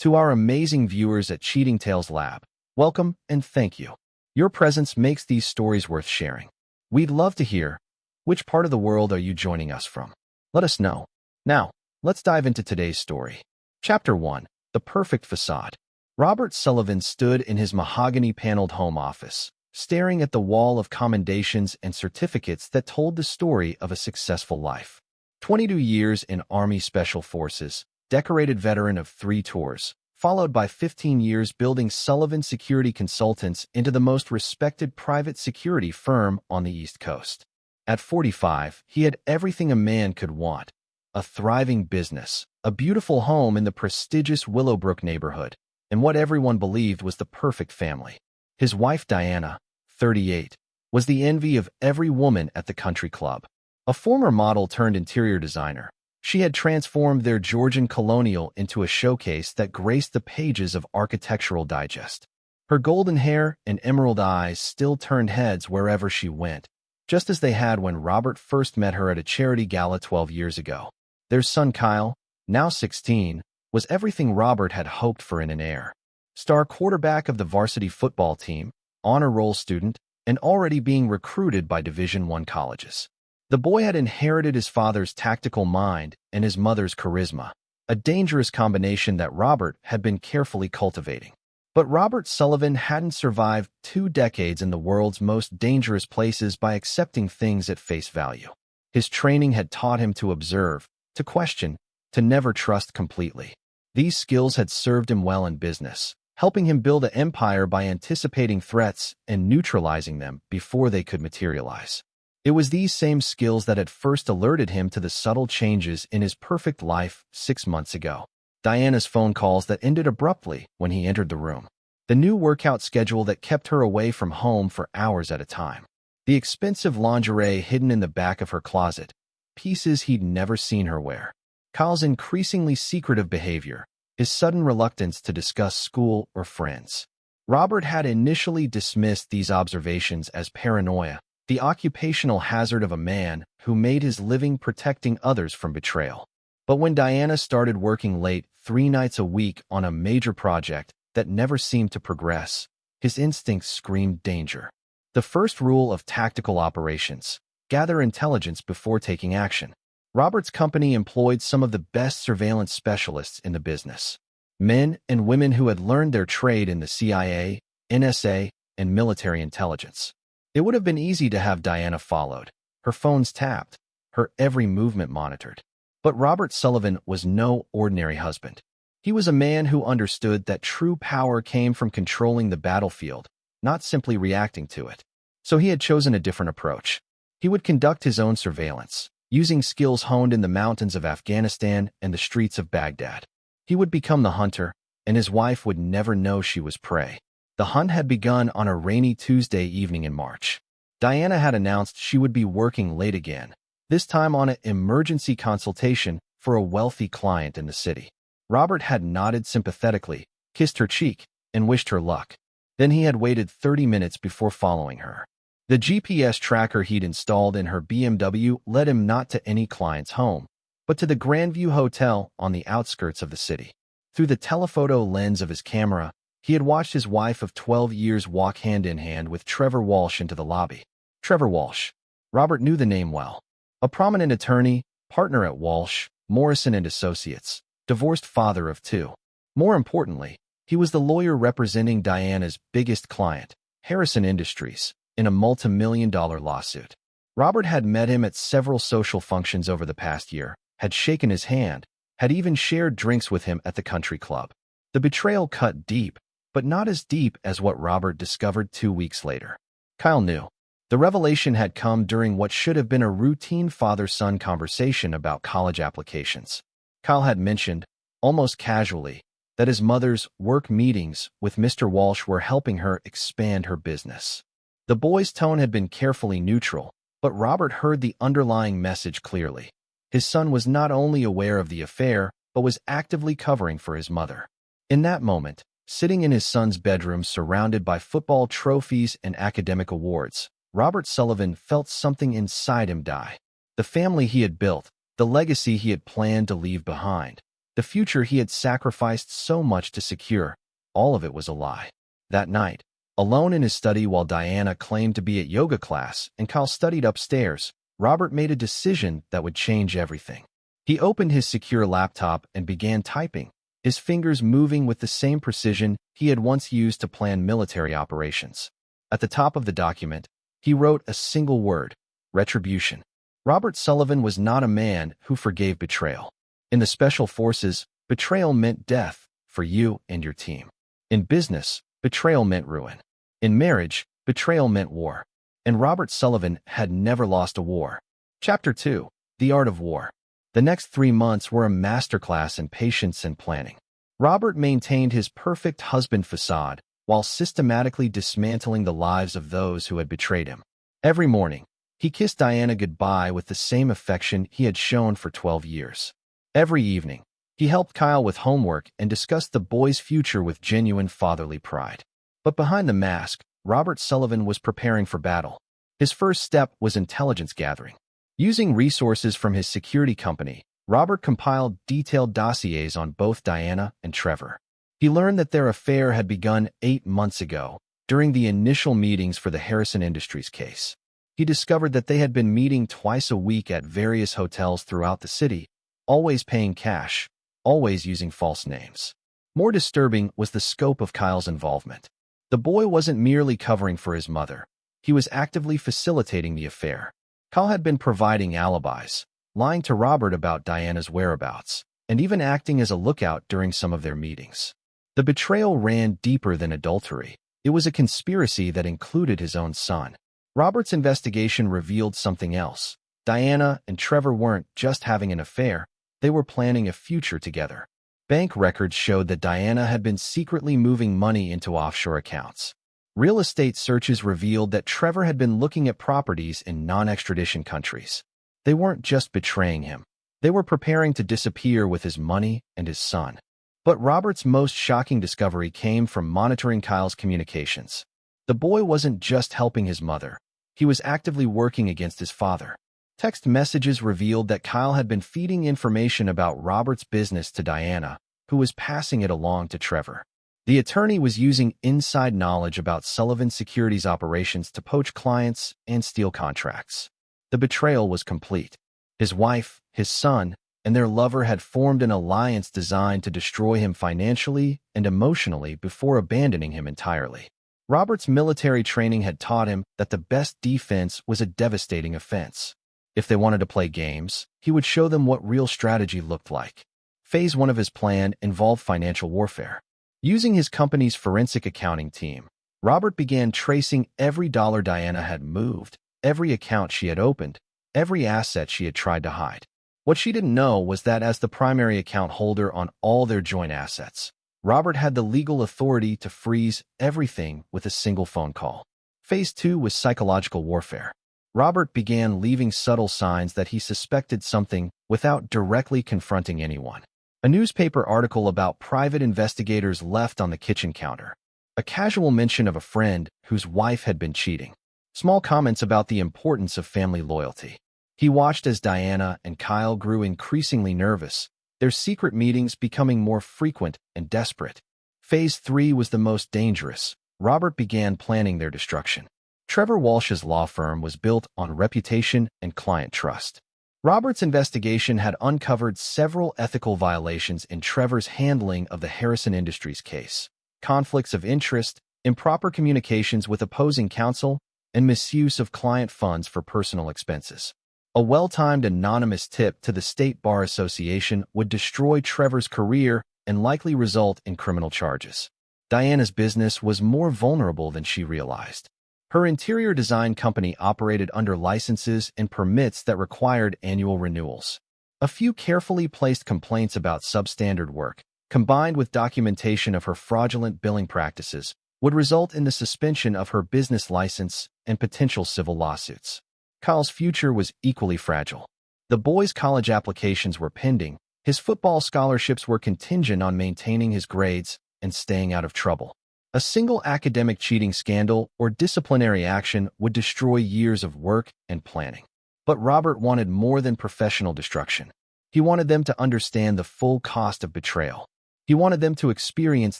To our amazing viewers at Cheating Tales Lab, welcome and thank you. Your presence makes these stories worth sharing. We'd love to hear, which part of the world are you joining us from? Let us know. Now, let's dive into today's story. Chapter 1. The Perfect Facade. Robert Sullivan stood in his mahogany-paneled home office, staring at the wall of commendations and certificates that told the story of a successful life. 22 years in Army Special Forces, decorated veteran of 3 tours, followed by 15 years building Sullivan Security Consultants into the most respected private security firm on the East Coast. At 45, he had everything a man could want: a thriving business, a beautiful home in the prestigious Willowbrook neighborhood, and what everyone believed was the perfect family. His wife Diana, 38, was the envy of every woman at the country club. A former model turned interior designer, she had transformed their Georgian colonial into a showcase that graced the pages of Architectural Digest. Her golden hair and emerald eyes still turned heads wherever she went, just as they had when Robert first met her at a charity gala 12 years ago. Their son Kyle, now 16, was everything Robert had hoped for in an heir. Star quarterback of the varsity football team, honor roll student, and already being recruited by Division I colleges. The boy had inherited his father's tactical mind and his mother's charisma, a dangerous combination that Robert had been carefully cultivating. But Robert Sullivan hadn't survived 2 decades in the world's most dangerous places by accepting things at face value. His training had taught him to observe, to question, to never trust completely. These skills had served him well in business, helping him build an empire by anticipating threats and neutralizing them before they could materialize. It was these same skills that had first alerted him to the subtle changes in his perfect life 6 months ago. Diana's phone calls that ended abruptly when he entered the room. The new workout schedule that kept her away from home for hours at a time. The expensive lingerie hidden in the back of her closet, pieces he'd never seen her wear. Kyle's increasingly secretive behavior, his sudden reluctance to discuss school or friends. Robert had initially dismissed these observations as paranoia, the occupational hazard of a man who made his living protecting others from betrayal. But when Diana started working late 3 nights a week on a major project that never seemed to progress, his instincts screamed danger. The first rule of tactical operations: gather intelligence before taking action. Robert's company employed some of the best surveillance specialists in the business. Men and women who had learned their trade in the CIA, NSA, and military intelligence. It would have been easy to have Diana followed, her phones tapped, her every movement monitored. But Robert Sullivan was no ordinary husband. He was a man who understood that true power came from controlling the battlefield, not simply reacting to it. So he had chosen a different approach. He would conduct his own surveillance, using skills honed in the mountains of Afghanistan and the streets of Baghdad. He would become the hunter, and his wife would never know she was prey. The hunt had begun on a rainy Tuesday evening in March. Diana had announced she would be working late again, this time on an emergency consultation for a wealthy client in the city. Robert had nodded sympathetically, kissed her cheek, and wished her luck. Then he had waited 30 minutes before following her. The GPS tracker he'd installed in her BMW led him not to any client's home, but to the Grandview Hotel on the outskirts of the city. Through the telephoto lens of his camera, he had watched his wife of 12 years walk hand in hand with Trevor Walsh into the lobby. Trevor Walsh. Robert knew the name well. A prominent attorney, partner at Walsh, Morrison and Associates, divorced father of 2. More importantly, he was the lawyer representing Diana's biggest client, Harrison Industries, in a multi-million-dollar lawsuit. Robert had met him at several social functions over the past year, had shaken his hand, had even shared drinks with him at the country club. The betrayal cut deep, but not as deep as what Robert discovered 2 weeks later. Kyle knew. The revelation had come during what should have been a routine father-son conversation about college applications. Kyle had mentioned, almost casually, that his mother's work meetings with Mr. Walsh were helping her expand her business. The boy's tone had been carefully neutral, but Robert heard the underlying message clearly. His son was not only aware of the affair, but was actively covering for his mother. In that moment, sitting in his son's bedroom surrounded by football trophies and academic awards, Robert Sullivan felt something inside him die. The family he had built, the legacy he had planned to leave behind. The The future he had sacrificed so much to secure, all of it was a lie. That night, alone in his study while Diana claimed to be at yoga class and Kyle studied upstairs, Robert made a decision that would change everything. He opened his secure laptop and began typing, his fingers moving with the same precision he had once used to plan military operations. At the top of the document, he wrote a single word: retribution. Robert Sullivan was not a man who forgave betrayal. In the Special Forces, betrayal meant death for you and your team. In business, betrayal meant ruin. In marriage, betrayal meant war. And Robert Sullivan had never lost a war. Chapter 2: The Art of War. The next 3 months were a masterclass in patience and planning. Robert maintained his perfect husband facade while systematically dismantling the lives of those who had betrayed him. Every morning, he kissed Diana goodbye with the same affection he had shown for 12 years. Every evening, he helped Kyle with homework and discussed the boy's future with genuine fatherly pride. But behind the mask, Robert Sullivan was preparing for battle. His first step was intelligence gathering. Using resources from his security company, Robert compiled detailed dossiers on both Diana and Trevor. He learned that their affair had begun 8 months ago, during the initial meetings for the Harrison Industries case. He discovered that they had been meeting twice a week at various hotels throughout the city, always paying cash, always using false names. More disturbing was the scope of Kyle's involvement. The boy wasn't merely covering for his mother. He was actively facilitating the affair. Kyle had been providing alibis, lying to Robert about Diana's whereabouts, and even acting as a lookout during some of their meetings. The betrayal ran deeper than adultery. It was a conspiracy that included his own son. Robert's investigation revealed something else. Diana and Trevor weren't just having an affair, they were planning a future together. Bank records showed that Diana had been secretly moving money into offshore accounts. Real estate searches revealed that Trevor had been looking at properties in non-extradition countries. They weren't just betraying him. They were preparing to disappear with his money and his son. But Robert's most shocking discovery came from monitoring Kyle's communications. The boy wasn't just helping his mother. He was actively working against his father. Text messages revealed that Kyle had been feeding information about Robert's business to Diana, who was passing it along to Trevor. The attorney was using inside knowledge about Sullivan Securities operations to poach clients and steal contracts. The betrayal was complete. His wife, his son, and their lover had formed an alliance designed to destroy him financially and emotionally before abandoning him entirely. Robert's military training had taught him that the best defense was a devastating offense. If they wanted to play games, he would show them what real strategy looked like. Phase 1 of his plan involved financial warfare. Using his company's forensic accounting team, Robert began tracing every dollar Diana had moved, every account she had opened, every asset she had tried to hide. What she didn't know was that as the primary account holder on all their joint assets, Robert had the legal authority to freeze everything with a single phone call. Phase 2 was psychological warfare. Robert began leaving subtle signs that he suspected something without directly confronting anyone. A newspaper article about private investigators left on the kitchen counter. A casual mention of a friend whose wife had been cheating. Small comments about the importance of family loyalty. He watched as Diana and Kyle grew increasingly nervous, their secret meetings becoming more frequent and desperate. Phase 3 was the most dangerous. Robert began planning their destruction. Trevor Walsh's law firm was built on reputation and client trust. Robert's investigation had uncovered several ethical violations in Trevor's handling of the Harrison Industries case: conflicts of interest, improper communications with opposing counsel, and misuse of client funds for personal expenses. A well-timed anonymous tip to the State Bar Association would destroy Trevor's career and likely result in criminal charges. Diana's business was more vulnerable than she realized. Her interior design company operated under licenses and permits that required annual renewals. A few carefully placed complaints about substandard work, combined with documentation of her fraudulent billing practices, would result in the suspension of her business license and potential civil lawsuits. Kyle's future was equally fragile. The boy's college applications were pending, his football scholarships were contingent on maintaining his grades and staying out of trouble. A single academic cheating scandal or disciplinary action would destroy years of work and planning. But Robert wanted more than professional destruction. He wanted them to understand the full cost of betrayal. He wanted them to experience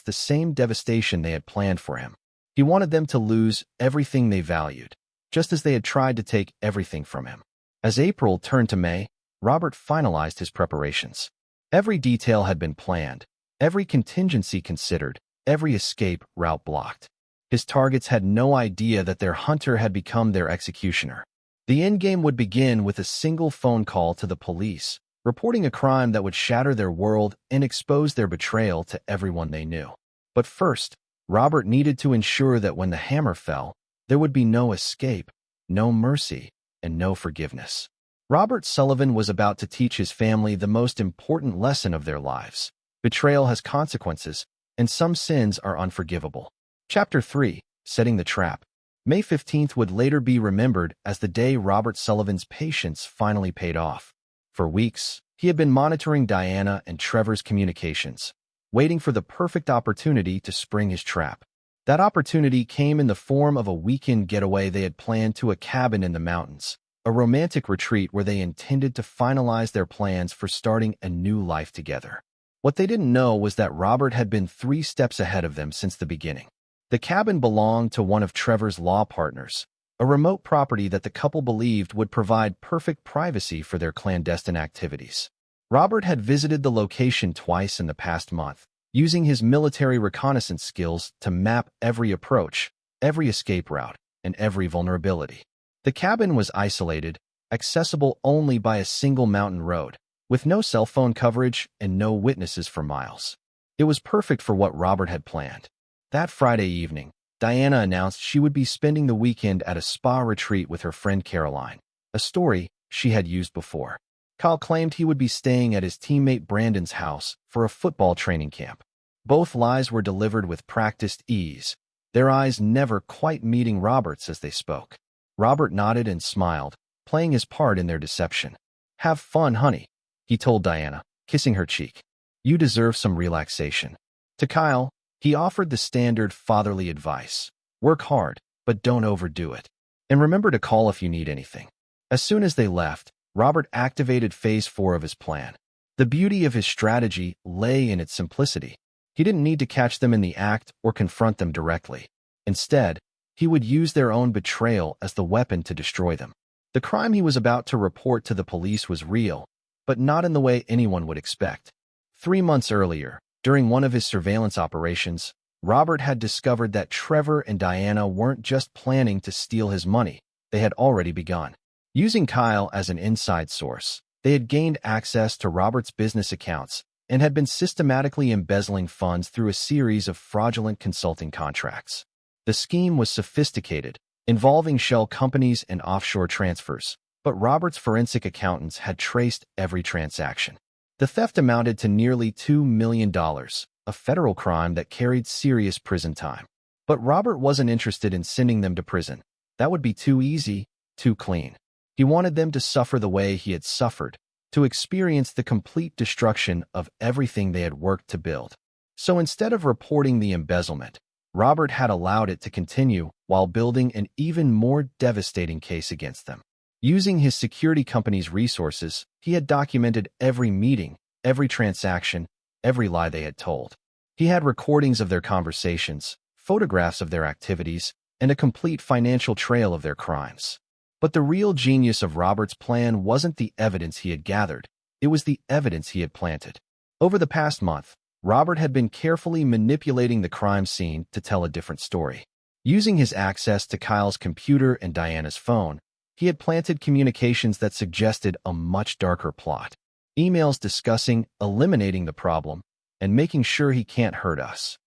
the same devastation they had planned for him. He wanted them to lose everything they valued, just as they had tried to take everything from him. As April turned to May, Robert finalized his preparations. Every detail had been planned, every contingency considered, every escape route blocked. His targets had no idea that their hunter had become their executioner. The endgame would begin with a single phone call to the police, reporting a crime that would shatter their world and expose their betrayal to everyone they knew. But first, Robert needed to ensure that when the hammer fell, there would be no escape, no mercy, and no forgiveness. Robert Sullivan was about to teach his family the most important lesson of their lives. Betrayal has consequences, and some sins are unforgivable. Chapter 3. Setting the Trap. May 15th would later be remembered as the day Robert Sullivan's patience finally paid off. For weeks, he had been monitoring Diana and Trevor's communications, waiting for the perfect opportunity to spring his trap. That opportunity came in the form of a weekend getaway they had planned to a cabin in the mountains, a romantic retreat where they intended to finalize their plans for starting a new life together. What they didn't know was that Robert had been 3 steps ahead of them since the beginning. The cabin belonged to one of Trevor's law partners, a remote property that the couple believed would provide perfect privacy for their clandestine activities. Robert had visited the location twice in the past month, using his military reconnaissance skills to map every approach, every escape route, and every vulnerability. The cabin was isolated, accessible only by a single mountain road, with no cell phone coverage and no witnesses for miles. It was perfect for what Robert had planned. That Friday evening, Diana announced she would be spending the weekend at a spa retreat with her friend Caroline, a story she had used before. Kyle claimed he would be staying at his teammate Brandon's house for a football training camp. Both lies were delivered with practiced ease, their eyes never quite meeting Robert's as they spoke. Robert nodded and smiled, playing his part in their deception. "Have fun, honey," he told Diana, kissing her cheek. "You deserve some relaxation." To Kyle, he offered the standard fatherly advice. "Work hard, but don't overdo it. And remember to call if you need anything." As soon as they left, Robert activated Phase 4 of his plan. The beauty of his strategy lay in its simplicity. He didn't need to catch them in the act or confront them directly. Instead, he would use their own betrayal as the weapon to destroy them. The crime he was about to report to the police was real, but not in the way anyone would expect. 3 months earlier, during one of his surveillance operations, Robert had discovered that Trevor and Diana weren't just planning to steal his money, they had already begun. Using Kyle as an inside source, they had gained access to Robert's business accounts and had been systematically embezzling funds through a series of fraudulent consulting contracts. The scheme was sophisticated, involving shell companies and offshore transfers, but Robert's forensic accountants had traced every transaction. The theft amounted to nearly $2 million, a federal crime that carried serious prison time. But Robert wasn't interested in sending them to prison. That would be too easy, too clean. He wanted them to suffer the way he had suffered, to experience the complete destruction of everything they had worked to build. So instead of reporting the embezzlement, Robert had allowed it to continue while building an even more devastating case against them. Using his security company's resources, he had documented every meeting, every transaction, every lie they had told. He had recordings of their conversations, photographs of their activities, and a complete financial trail of their crimes. But the real genius of Robert's plan wasn't the evidence he had gathered, it was the evidence he had planted. Over the past month, Robert had been carefully manipulating the crime scene to tell a different story. Using his access to Kyle's computer and Diana's phone, he had planted communications that suggested a much darker plot. Emails discussing eliminating the problem and making sure he can't hurt us.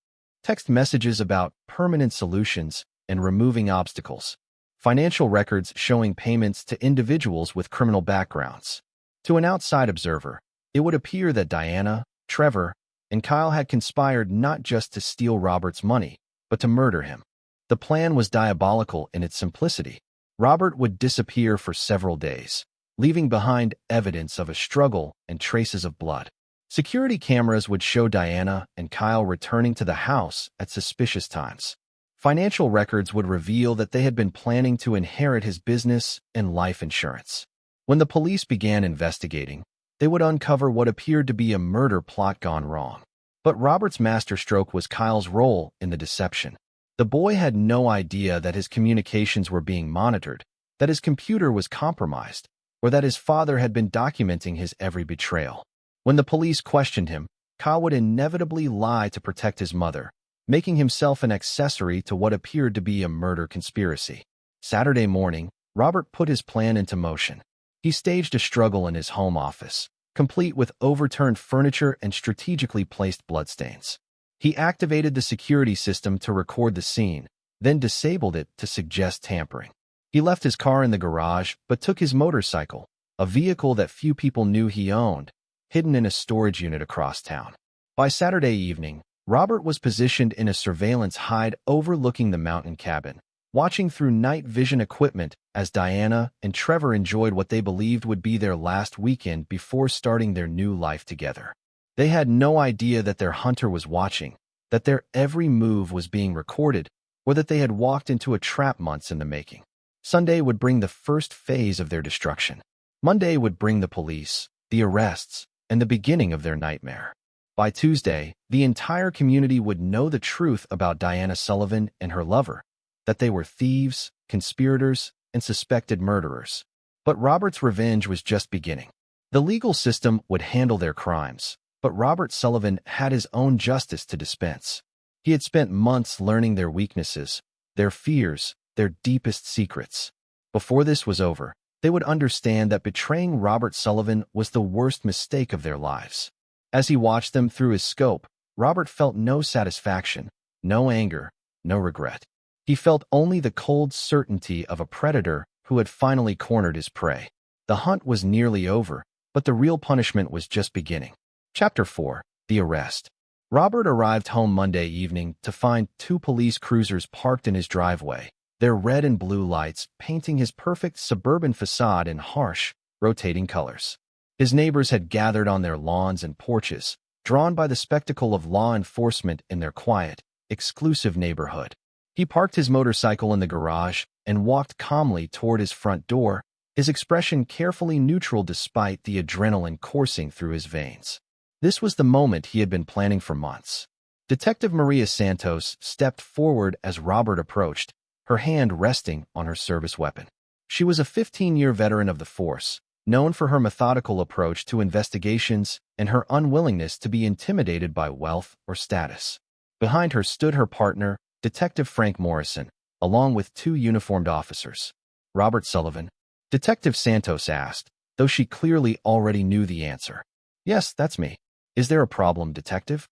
Text messages about permanent solutions and removing obstacles. Financial records showing payments to individuals with criminal backgrounds. To an outside observer, it would appear that Diana, Trevor, and Kyle had conspired not just to steal Robert's money, but to murder him. The plan was diabolical in its simplicity. Robert would disappear for several days, leaving behind evidence of a struggle and traces of blood. Security cameras would show Diana and Kyle returning to the house at suspicious times. Financial records would reveal that they had been planning to inherit his business and life insurance. When the police began investigating, they would uncover what appeared to be a murder plot gone wrong. But Robert's masterstroke was Kyle's role in the deception. The boy had no idea that his communications were being monitored, that his computer was compromised, or that his father had been documenting his every betrayal. When the police questioned him, Kyle would inevitably lie to protect his mother, making himself an accessory to what appeared to be a murder conspiracy. Saturday morning, Robert put his plan into motion. He staged a struggle in his home office, complete with overturned furniture and strategically placed bloodstains. He activated the security system to record the scene, then disabled it to suggest tampering. He left his car in the garage but took his motorcycle, a vehicle that few people knew he owned, hidden in a storage unit across town. By Saturday evening, Robert was positioned in a surveillance hide overlooking the mountain cabin, watching through night vision equipment as Diana and Trevor enjoyed what they believed would be their last weekend before starting their new life together. They had no idea that their hunter was watching, that their every move was being recorded, or that they had walked into a trap months in the making. Sunday would bring the first phase of their destruction. Monday would bring the police, the arrests, and the beginning of their nightmare. By Tuesday, the entire community would know the truth about Diana Sullivan and her lover, that they were thieves, conspirators, and suspected murderers. But Robert's revenge was just beginning. The legal system would handle their crimes, but Robert Sullivan had his own justice to dispense. He had spent months learning their weaknesses, their fears, their deepest secrets. Before this was over, they would understand that betraying Robert Sullivan was the worst mistake of their lives. As he watched them through his scope, Robert felt no satisfaction, no anger, no regret. He felt only the cold certainty of a predator who had finally cornered his prey. The hunt was nearly over, but the real punishment was just beginning. Chapter 4. The Arrest. Robert arrived home Monday evening to find 2 police cruisers parked in his driveway, their red and blue lights painting his perfect suburban facade in harsh, rotating colors. His neighbors had gathered on their lawns and porches, drawn by the spectacle of law enforcement in their quiet, exclusive neighborhood. He parked his motorcycle in the garage and walked calmly toward his front door, his expression carefully neutral despite the adrenaline coursing through his veins. This was the moment he had been planning for months. Detective Maria Santos stepped forward as Robert approached, her hand resting on her service weapon. She was a 15-year veteran of the force, known for her methodical approach to investigations and her unwillingness to be intimidated by wealth or status. Behind her stood her partner, Detective Frank Morrison, along with 2 uniformed officers. Robert Sullivan? Detective Santos asked, though she clearly already knew the answer. Yes, that's me. Is there a problem, Detective?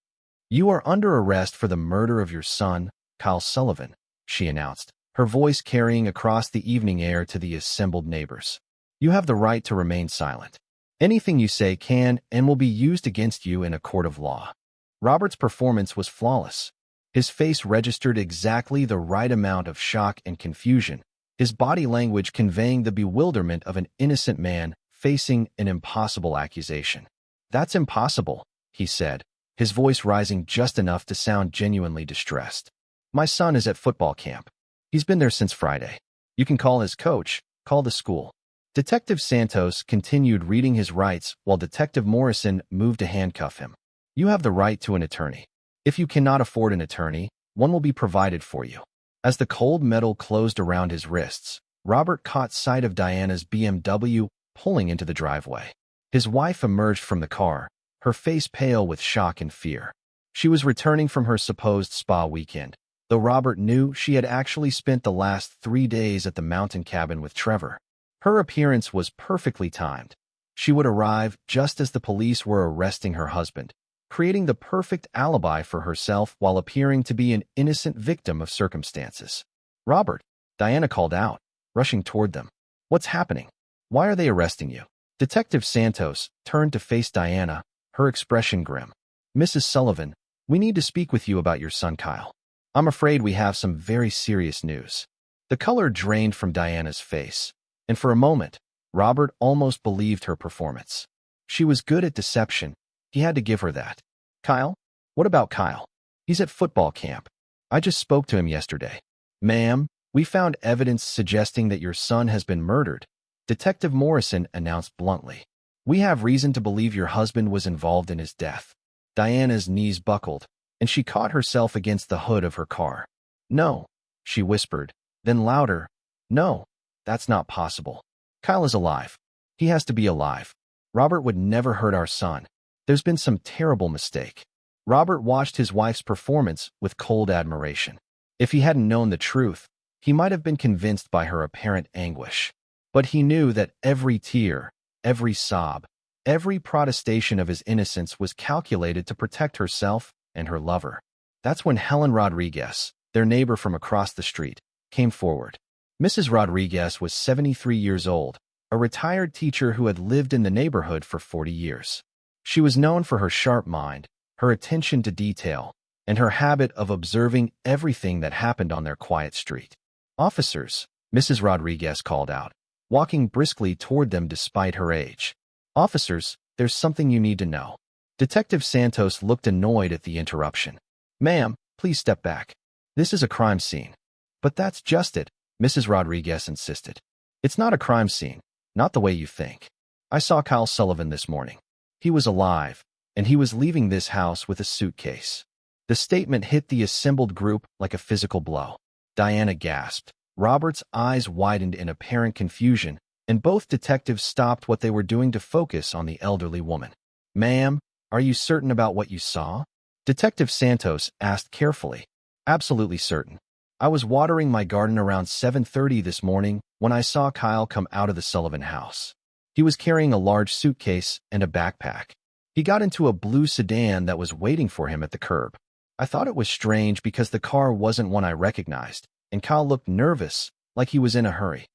You are under arrest for the murder of your son, Kyle Sullivan, she announced, her voice carrying across the evening air to the assembled neighbors. You have the right to remain silent. Anything you say can and will be used against you in a court of law. Robert's performance was flawless. His face registered exactly the right amount of shock and confusion, his body language conveying the bewilderment of an innocent man facing an impossible accusation. That's impossible, he said, his voice rising just enough to sound genuinely distressed. My son is at football camp. He's been there since Friday. You can call his coach, call the school. Detective Santos continued reading his rights while Detective Morrison moved to handcuff him. You have the right to an attorney. If you cannot afford an attorney, one will be provided for you. As the cold metal closed around his wrists, Robert caught sight of Diana's BMW pulling into the driveway. His wife emerged from the car, her face pale with shock and fear. She was returning from her supposed spa weekend, though Robert knew she had actually spent the last 3 days at the mountain cabin with Trevor. Her appearance was perfectly timed. She would arrive just as the police were arresting her husband, creating the perfect alibi for herself while appearing to be an innocent victim of circumstances. Robert, Diana called out, rushing toward them. What's happening? Why are they arresting you? Detective Santos turned to face Diana, her expression grim. Mrs. Sullivan, we need to speak with you about your son Kyle. I'm afraid we have some very serious news. The color drained from Diana's face, and for a moment, Robert almost believed her performance. She was good at deception. He had to give her that. Kyle? What about Kyle? He's at football camp. I just spoke to him yesterday. Ma'am, we found evidence suggesting that your son has been murdered, Detective Morrison announced bluntly. We have reason to believe your husband was involved in his death. Diana's knees buckled, and she caught herself against the hood of her car. No, she whispered, then louder. No, that's not possible. Kyle is alive. He has to be alive. Robert would never hurt our son. There's been some terrible mistake. Robert watched his wife's performance with cold admiration. If he hadn't known the truth, he might have been convinced by her apparent anguish. But he knew that every tear, every sob, every protestation of his innocence was calculated to protect herself and her lover. That's when Helen Rodriguez, their neighbor from across the street, came forward. Mrs. Rodriguez was 73 years old, a retired teacher who had lived in the neighborhood for 40 years. She was known for her sharp mind, her attention to detail, and her habit of observing everything that happened on their quiet street. Officers, Mrs. Rodriguez called out, walking briskly toward them despite her age. Officers, there's something you need to know. Detective Santos looked annoyed at the interruption. Ma'am, please step back. This is a crime scene. But that's just it, Mrs. Rodriguez insisted. It's not a crime scene, not the way you think. I saw Kyle Sullivan this morning. He was alive, and he was leaving this house with a suitcase. The statement hit the assembled group like a physical blow. Diana gasped. Robert's eyes widened in apparent confusion, and both detectives stopped what they were doing to focus on the elderly woman. Ma'am, are you certain about what you saw? Detective Santos asked carefully. Absolutely certain. I was watering my garden around 7:30 this morning when I saw Kyle come out of the Sullivan house. He was carrying a large suitcase and a backpack. He got into a blue sedan that was waiting for him at the curb. I thought it was strange because the car wasn't one I recognized, and Kyle looked nervous, like he was in a hurry.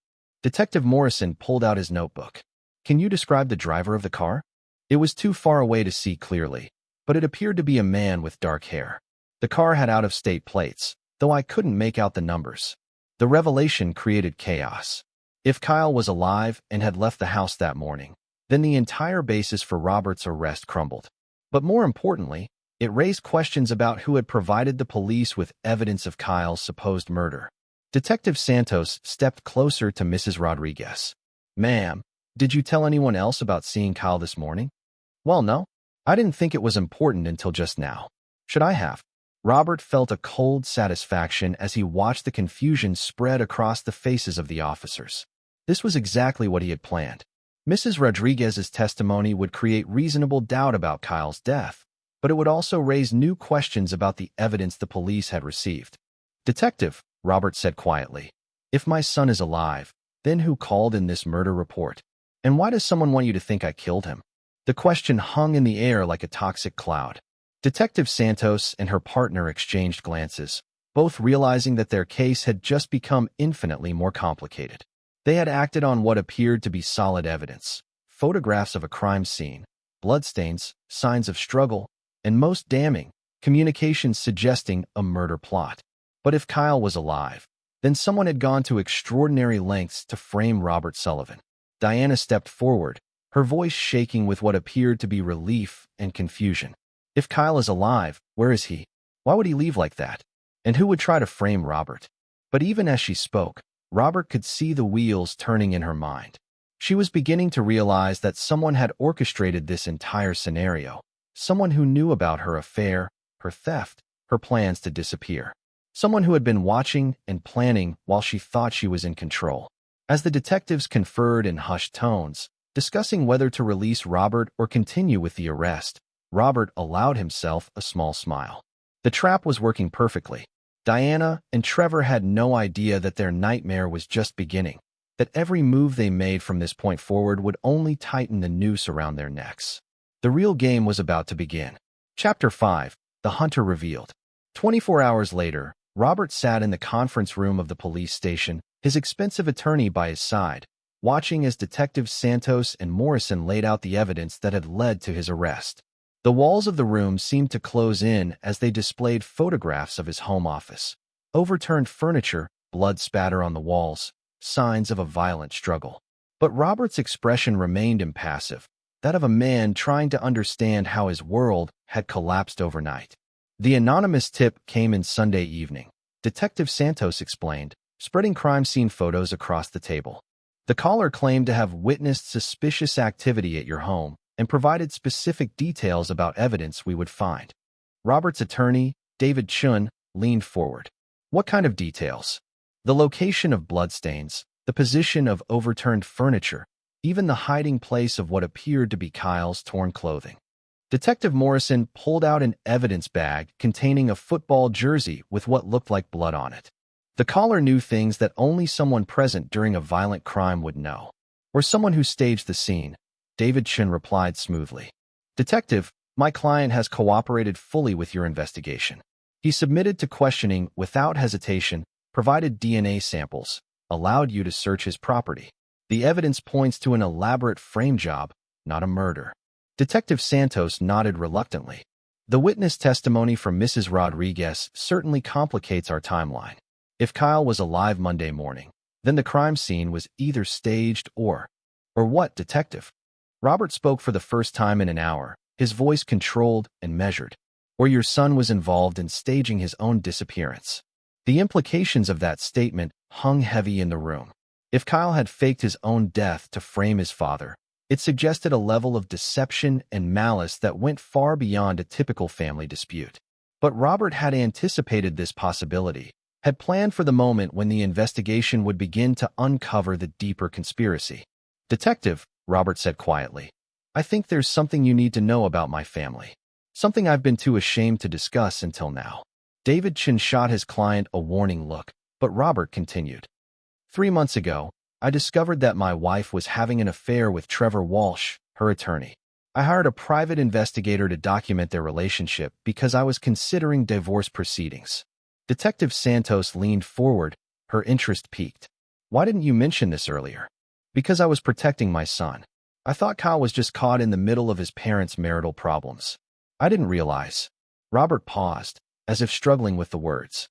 Detective Morrison pulled out his notebook. Can you describe the driver of the car? It was too far away to see clearly, but it appeared to be a man with dark hair. The car had out-of-state plates, though I couldn't make out the numbers. The revelation created chaos. If Kyle was alive and had left the house that morning, then the entire basis for Robert's arrest crumbled. But more importantly, it raised questions about who had provided the police with evidence of Kyle's supposed murder. Detective Santos stepped closer to Mrs. Rodriguez. Ma'am, did you tell anyone else about seeing Kyle this morning? Well, no. I didn't think it was important until just now. Should I have? Robert felt a cold satisfaction as he watched the confusion spread across the faces of the officers. This was exactly what he had planned. Mrs. Rodriguez's testimony would create reasonable doubt about Kyle's death, but it would also raise new questions about the evidence the police had received. Detective, Robert said quietly, if my son is alive, then who called in this murder report? And why does someone want you to think I killed him? The question hung in the air like a toxic cloud. Detective Santos and her partner exchanged glances, both realizing that their case had just become infinitely more complicated. They had acted on what appeared to be solid evidence, photographs of a crime scene, bloodstains, signs of struggle, and most damning, communications suggesting a murder plot. But if Kyle was alive, then someone had gone to extraordinary lengths to frame Robert Sullivan. Diana stepped forward, her voice shaking with what appeared to be relief and confusion. If Kyle is alive, where is he? Why would he leave like that? And who would try to frame Robert? But even as she spoke, Robert could see the wheels turning in her mind. She was beginning to realize that someone had orchestrated this entire scenario, someone who knew about her affair, her theft, her plans to disappear. Someone who had been watching and planning while she thought she was in control. As the detectives conferred in hushed tones, discussing whether to release Robert or continue with the arrest, Robert allowed himself a small smile. The trap was working perfectly. Diana and Trevor had no idea that their nightmare was just beginning, that every move they made from this point forward would only tighten the noose around their necks. The real game was about to begin. Chapter 5, The Hunter Revealed. 24 hours later, Robert sat in the conference room of the police station, his expensive attorney by his side, watching as Detectives Santos and Morrison laid out the evidence that had led to his arrest. The walls of the room seemed to close in as they displayed photographs of his home office. Overturned furniture, blood spatter on the walls, signs of a violent struggle. But Robert's expression remained impassive, that of a man trying to understand how his world had collapsed overnight. The anonymous tip came in Sunday evening, Detective Santos explained, spreading crime scene photos across the table. The caller claimed to have witnessed suspicious activity at your home and provided specific details about evidence we would find. Robert's attorney, David Chun, leaned forward. What kind of details? The location of bloodstains, the position of overturned furniture, even the hiding place of what appeared to be Kyle's torn clothing. Detective Morrison pulled out an evidence bag containing a football jersey with what looked like blood on it. The caller knew things that only someone present during a violent crime would know. Or someone who staged the scene, David Chin replied smoothly. Detective, my client has cooperated fully with your investigation. He submitted to questioning without hesitation, provided DNA samples, allowed you to search his property. The evidence points to an elaborate frame job, not a murder. Detective Santos nodded reluctantly. The witness testimony from Mrs. Rodriguez certainly complicates our timeline. If Kyle was alive Monday morning, then the crime scene was either staged or what, detective? Robert spoke for the first time in an hour, his voice controlled and measured. Or your son was involved in staging his own disappearance. The implications of that statement hung heavy in the room. If Kyle had faked his own death to frame his father, it suggested a level of deception and malice that went far beyond a typical family dispute. But Robert had anticipated this possibility, had planned for the moment when the investigation would begin to uncover the deeper conspiracy. Detective, Robert said quietly, I think there's something you need to know about my family. Something I've been too ashamed to discuss until now. David Chin shot his client a warning look, but Robert continued. 3 months ago, I discovered that my wife was having an affair with Trevor Walsh, her attorney. I hired a private investigator to document their relationship because I was considering divorce proceedings. Detective Santos leaned forward, her interest piqued. Why didn't you mention this earlier? Because I was protecting my son. I thought Kyle was just caught in the middle of his parents' marital problems. I didn't realize. Robert paused, as if struggling with the words.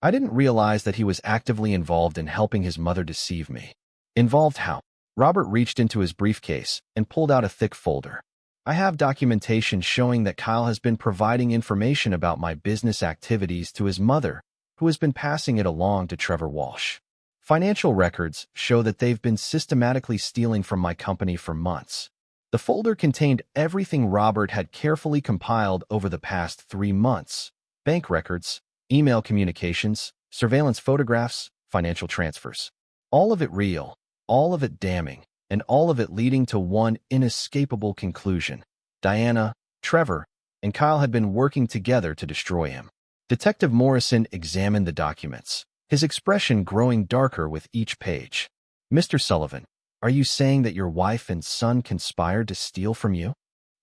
I didn't realize that he was actively involved in helping his mother deceive me. Involved how? Robert reached into his briefcase and pulled out a thick folder. I have documentation showing that Kyle has been providing information about my business activities to his mother, who has been passing it along to Trevor Walsh. Financial records show that they've been systematically stealing from my company for months. The folder contained everything Robert had carefully compiled over the past 3 months. Bank records, email communications, surveillance photographs, financial transfers. All of it real, all of it damning, and all of it leading to one inescapable conclusion. Diana, Trevor, and Kyle had been working together to destroy him. Detective Morrison examined the documents, his expression growing darker with each page. Mr. Sullivan, are you saying that your wife and son conspired to steal from you?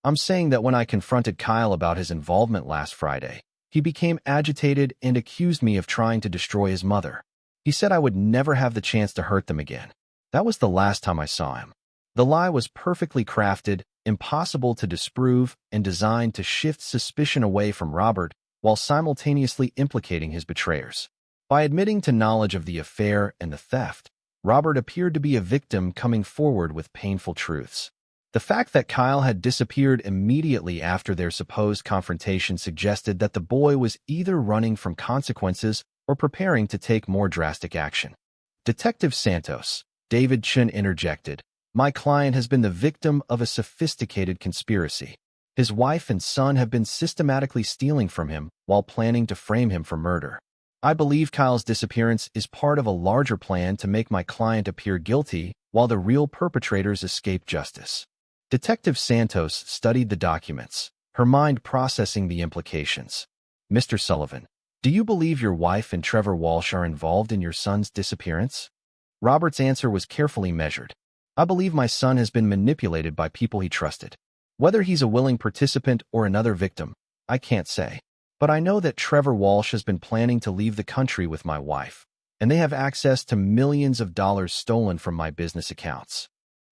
I'm saying that when I confronted Kyle about his involvement last Friday, he became agitated and accused me of trying to destroy his mother. He said I would never have the chance to hurt them again. That was the last time I saw him. The lie was perfectly crafted, impossible to disprove, and designed to shift suspicion away from Robert while simultaneously implicating his betrayers. By admitting to knowledge of the affair and the theft, Robert appeared to be a victim coming forward with painful truths. The fact that Kyle had disappeared immediately after their supposed confrontation suggested that the boy was either running from consequences or preparing to take more drastic action. Detective Santos, David Chin interjected, my client has been the victim of a sophisticated conspiracy. His wife and son have been systematically stealing from him while planning to frame him for murder. I believe Kyle's disappearance is part of a larger plan to make my client appear guilty while the real perpetrators escape justice. Detective Santos studied the documents, her mind processing the implications. Mr. Sullivan, do you believe your wife and Trevor Walsh are involved in your son's disappearance? Robert's answer was carefully measured. I believe my son has been manipulated by people he trusted. Whether he's a willing participant or another victim, I can't say. But I know that Trevor Walsh has been planning to leave the country with my wife, and they have access to millions of dollars stolen from my business accounts.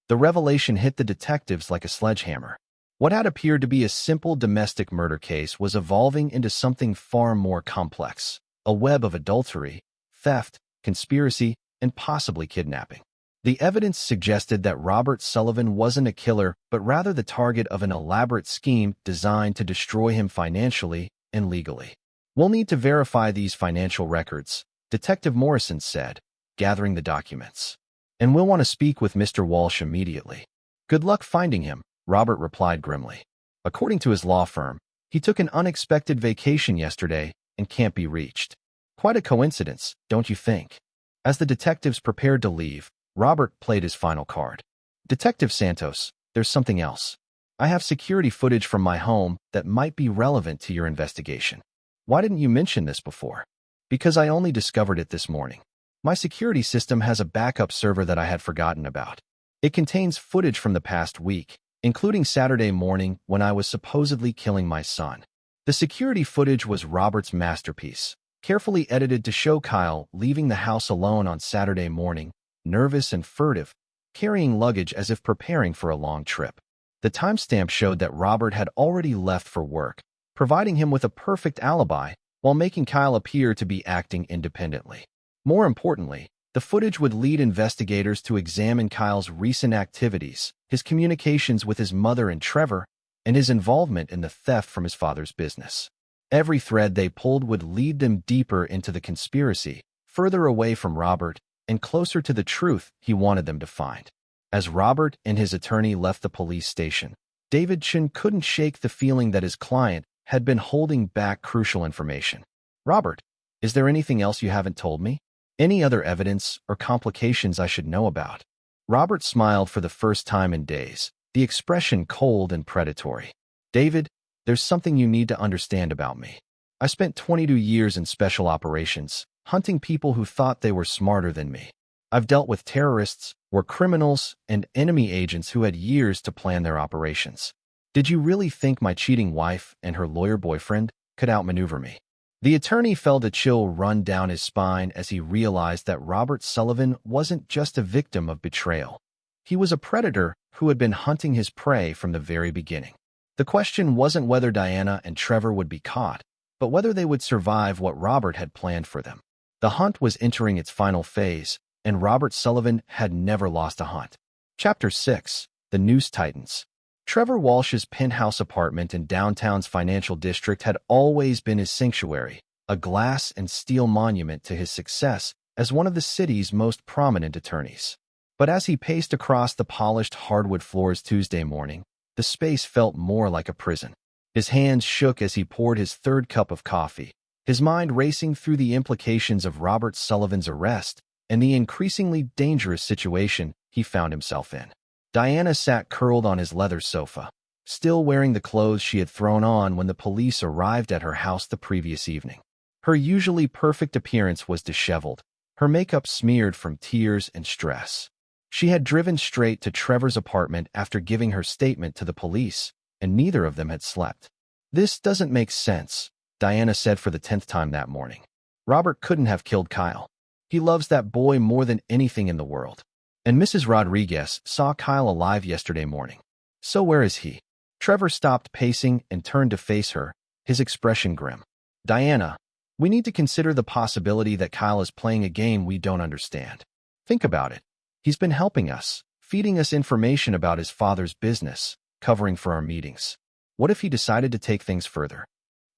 The revelation hit the detectives like a sledgehammer. What had appeared to be a simple domestic murder case was evolving into something far more complex, a web of adultery, theft, conspiracy, and possibly kidnapping. The evidence suggested that Robert Sullivan wasn't a killer, but rather the target of an elaborate scheme designed to destroy him financially and legally. We'll need to verify these financial records, Detective Morrison said, gathering the documents. and we'll want to speak with Mr. Walsh immediately. Good luck finding him, Robert replied grimly. According to his law firm, he took an unexpected vacation yesterday and can't be reached. Quite a coincidence, don't you think? As the detectives prepared to leave, Robert played his final card. Detective Santos, there's something else. I have security footage from my home that might be relevant to your investigation. Why didn't you mention this before? Because I only discovered it this morning. My security system has a backup server that I had forgotten about. It contains footage from the past week, including Saturday morning when I was supposedly killing my son. The security footage was Robert's masterpiece, carefully edited to show Kyle leaving the house alone on Saturday morning, nervous and furtive, carrying luggage as if preparing for a long trip. The timestamp showed that Robert had already left for work, providing him with a perfect alibi while making Kyle appear to be acting independently. More importantly, the footage would lead investigators to examine Kyle's recent activities, his communications with his mother and Trevor, and his involvement in the theft from his father's business. Every thread they pulled would lead them deeper into the conspiracy, further away from Robert, and closer to the truth he wanted them to find. As Robert and his attorney left the police station, David Chin couldn't shake the feeling that his client had been holding back crucial information. Robert, is there anything else you haven't told me? Any other evidence or complications I should know about? Robert smiled for the first time in days, the expression cold and predatory. David, there's something you need to understand about me. I spent 22 years in special operations, hunting people who thought they were smarter than me. I've dealt with terrorists, war criminals, and enemy agents who had years to plan their operations. Did you really think my cheating wife and her lawyer boyfriend could outmaneuver me? The attorney felt a chill run down his spine as he realized that Robert Sullivan wasn't just a victim of betrayal. He was a predator who had been hunting his prey from the very beginning. The question wasn't whether Diana and Trevor would be caught, but whether they would survive what Robert had planned for them. The hunt was entering its final phase, and Robert Sullivan had never lost a hunt. Chapter 6. The Noose Tightens. Trevor Walsh's penthouse apartment in downtown's financial district had always been his sanctuary, a glass and steel monument to his success as one of the city's most prominent attorneys. But as he paced across the polished hardwood floors Tuesday morning, the space felt more like a prison. His hands shook as he poured his third cup of coffee, his mind racing through the implications of Robert Sullivan's arrest and the increasingly dangerous situation he found himself in. Diana sat curled on his leather sofa, still wearing the clothes she had thrown on when the police arrived at her house the previous evening. Her usually perfect appearance was disheveled, her makeup smeared from tears and stress. She had driven straight to Trevor's apartment after giving her statement to the police, and neither of them had slept. This doesn't make sense, Diana said for the 10th time that morning. Robert couldn't have killed Kyle. He loves that boy more than anything in the world. And Mrs. Rodriguez saw Kyle alive yesterday morning. So where is he? Trevor stopped pacing and turned to face her, his expression grim. Diana, we need to consider the possibility that Kyle is playing a game we don't understand. Think about it. He's been helping us, feeding us information about his father's business, covering for our meetings. What if he decided to take things further?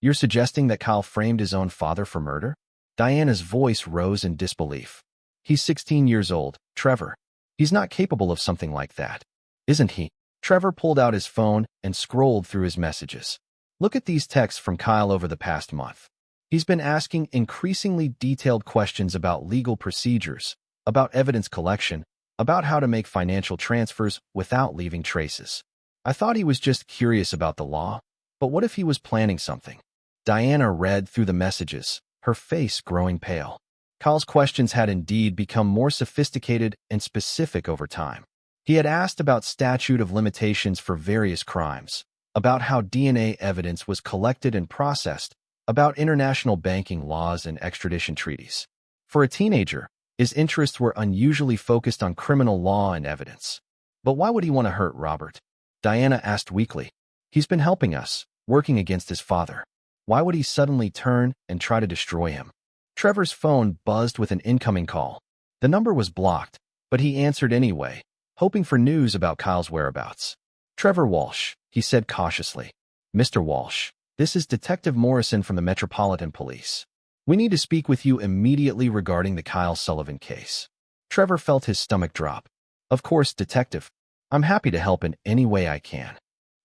You're suggesting that Kyle framed his own father for murder? Diana's voice rose in disbelief. He's 16 years old, Trevor. He's not capable of something like that, isn't he? Trevor pulled out his phone and scrolled through his messages. Look at these texts from Kyle over the past month. He's been asking increasingly detailed questions about legal procedures, about evidence collection, about how to make financial transfers without leaving traces. I thought he was just curious about the law, but what if he was planning something? Diana read through the messages, her face growing pale. Kyle's questions had indeed become more sophisticated and specific over time. He had asked about statute of limitations for various crimes, about how DNA evidence was collected and processed, about international banking laws and extradition treaties. For a teenager, his interests were unusually focused on criminal law and evidence. But why would he want to hurt Robert? Diana asked weakly. He's been helping us, working against his father. Why would he suddenly turn and try to destroy him? Trevor's phone buzzed with an incoming call. The number was blocked, but he answered anyway, hoping for news about Kyle's whereabouts. Trevor Walsh, he said cautiously. Mr. Walsh, this is Detective Morrison from the Metropolitan Police. We need to speak with you immediately regarding the Kyle Sullivan case. Trevor felt his stomach drop. Of course, detective. I'm happy to help in any way I can.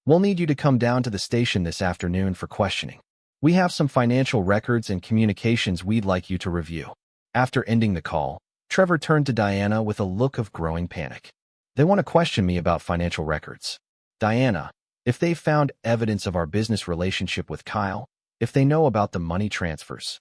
We'll need you to come down to the station this afternoon for questioning. We have some financial records and communications we'd like you to review. After ending the call, Trevor turned to Diana with a look of growing panic. They want to question me about financial records. Diana, if they found evidence of our business relationship with Kyle, if they know about the money transfers.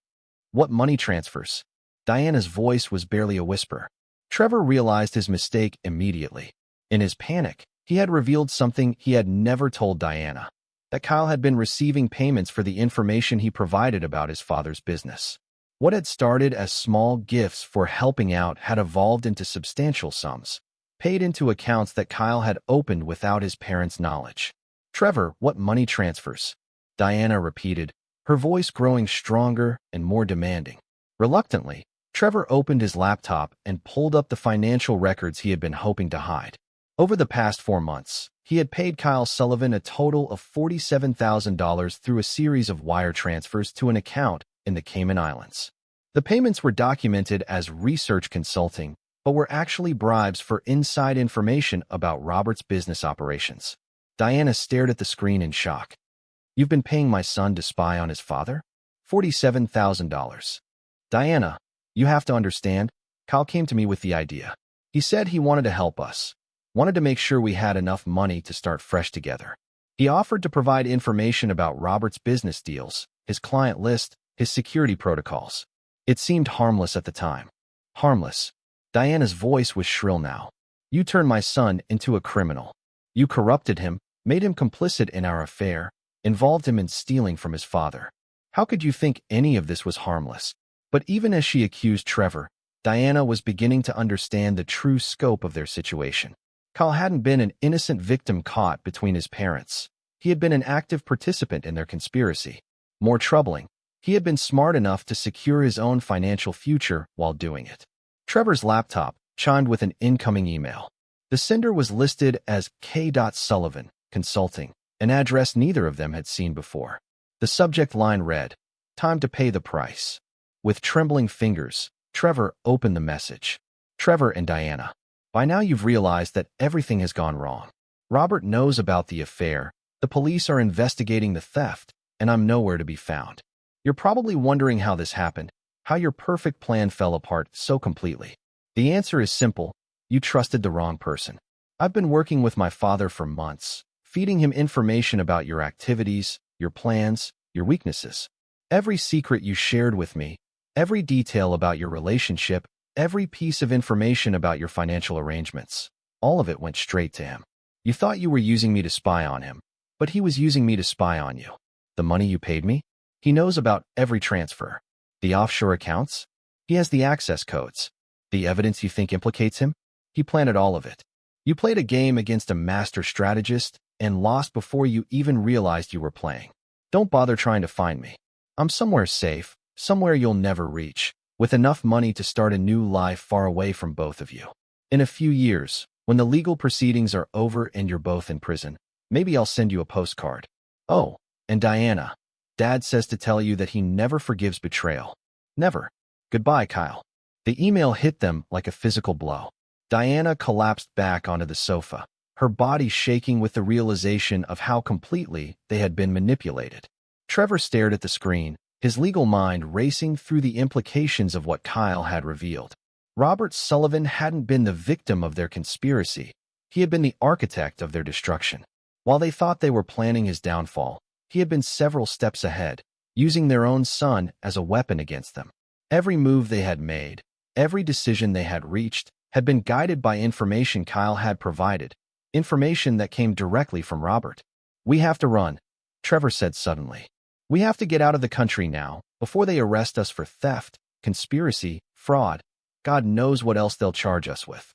What money transfers? Diana's voice was barely a whisper. Trevor realized his mistake immediately. In his panic, he had revealed something he had never told Diana, that Kyle had been receiving payments for the information he provided about his father's business. What had started as small gifts for helping out had evolved into substantial sums, paid into accounts that Kyle had opened without his parents' knowledge. Trevor, what money transfers? Diana repeated, her voice growing stronger and more demanding. Reluctantly, Trevor opened his laptop and pulled up the financial records he had been hoping to hide. Over the past 4 months, he had paid Kyle Sullivan a total of $47,000 through a series of wire transfers to an account in the Cayman Islands. The payments were documented as research consulting, but were actually bribes for inside information about Robert's business operations. Diana stared at the screen in shock. You've been paying my son to spy on his father? $47,000. Diana, you have to understand, Kyle came to me with the idea. He said he wanted to help us, wanted to make sure we had enough money to start fresh together. He offered to provide information about Robert's business deals, his client list, his security protocols. It seemed harmless at the time. Harmless. Diana's voice was shrill now. You turned my son into a criminal. You corrupted him, made him complicit in our affair, involved him in stealing from his father. How could you think any of this was harmless? But even as she accused Trevor, Diana was beginning to understand the true scope of their situation. Kyle hadn't been an innocent victim caught between his parents. He had been an active participant in their conspiracy. More troubling, he had been smart enough to secure his own financial future while doing it. Trevor's laptop chimed with an incoming email. The sender was listed as K. Sullivan, Consulting, an address neither of them had seen before. The subject line read, "Time to pay the price." With trembling fingers, Trevor opened the message. Trevor and Diana, by now you've realized that everything has gone wrong. Robert knows about the affair, the police are investigating the theft, and I'm nowhere to be found. You're probably wondering how this happened, how your perfect plan fell apart so completely. The answer is simple. You trusted the wrong person. I've been working with my father for months, feeding him information about your activities, your plans, your weaknesses. Every secret you shared with me, every detail about your relationship, every piece of information about your financial arrangements, all of it went straight to him. You thought you were using me to spy on him, but he was using me to spy on you. The money you paid me? He knows about every transfer. The offshore accounts? He has the access codes. The evidence you think implicates him? He planted all of it. You played a game against a master strategist and lost before you even realized you were playing. Don't bother trying to find me. I'm somewhere safe, somewhere you'll never reach, with enough money to start a new life far away from both of you. In a few years, when the legal proceedings are over and you're both in prison, maybe I'll send you a postcard. Oh, and Diana, Dad says to tell you that he never forgives betrayal. Never. Goodbye, Kyle. The email hit them like a physical blow. Diana collapsed back onto the sofa, her body shaking with the realization of how completely they had been manipulated. Trevor stared at the screen, his legal mind racing through the implications of what Kyle had revealed. Robert Sullivan hadn't been the victim of their conspiracy. He had been the architect of their destruction. While they thought they were planning his downfall, he had been several steps ahead, using their own son as a weapon against them. Every move they had made, every decision they had reached, had been guided by information Kyle had provided, information that came directly from Robert. We have to run, Trevor said suddenly. We have to get out of the country now, before they arrest us for theft, conspiracy, fraud. God knows what else they'll charge us with.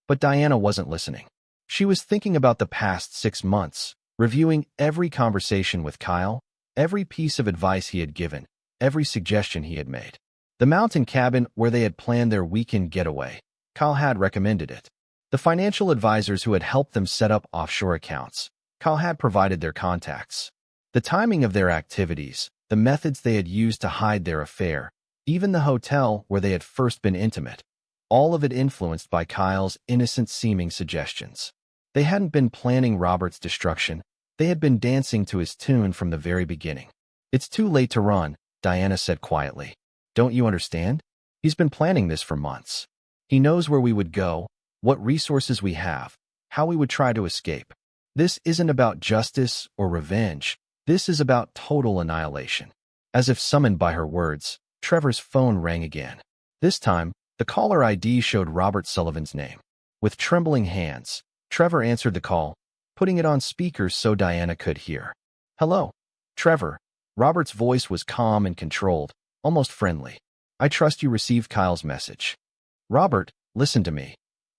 But Diana wasn't listening. She was thinking about the past 6 months, reviewing every conversation with Kyle, every piece of advice he had given, every suggestion he had made. The mountain cabin where they had planned their weekend getaway, Kyle had recommended it. The financial advisors who had helped them set up offshore accounts, Kyle had provided their contacts. The timing of their activities, the methods they had used to hide their affair, even the hotel where they had first been intimate, all of it influenced by Kyle's innocent-seeming suggestions. They hadn't been planning Robert's destruction. They had been dancing to his tune from the very beginning. "It's too late to run," Diana said quietly. "Don't you understand? He's been planning this for months. He knows where we would go, what resources we have, how we would try to escape. This isn't about justice or revenge. This is about total annihilation." As if summoned by her words, Trevor's phone rang again. This time, the caller ID showed Robert Sullivan's name. With trembling hands, Trevor answered the call, putting it on speaker so Diana could hear. "Hello, Trevor." Robert's voice was calm and controlled, almost friendly. "I trust you received Kyle's message." "Robert, listen to me,"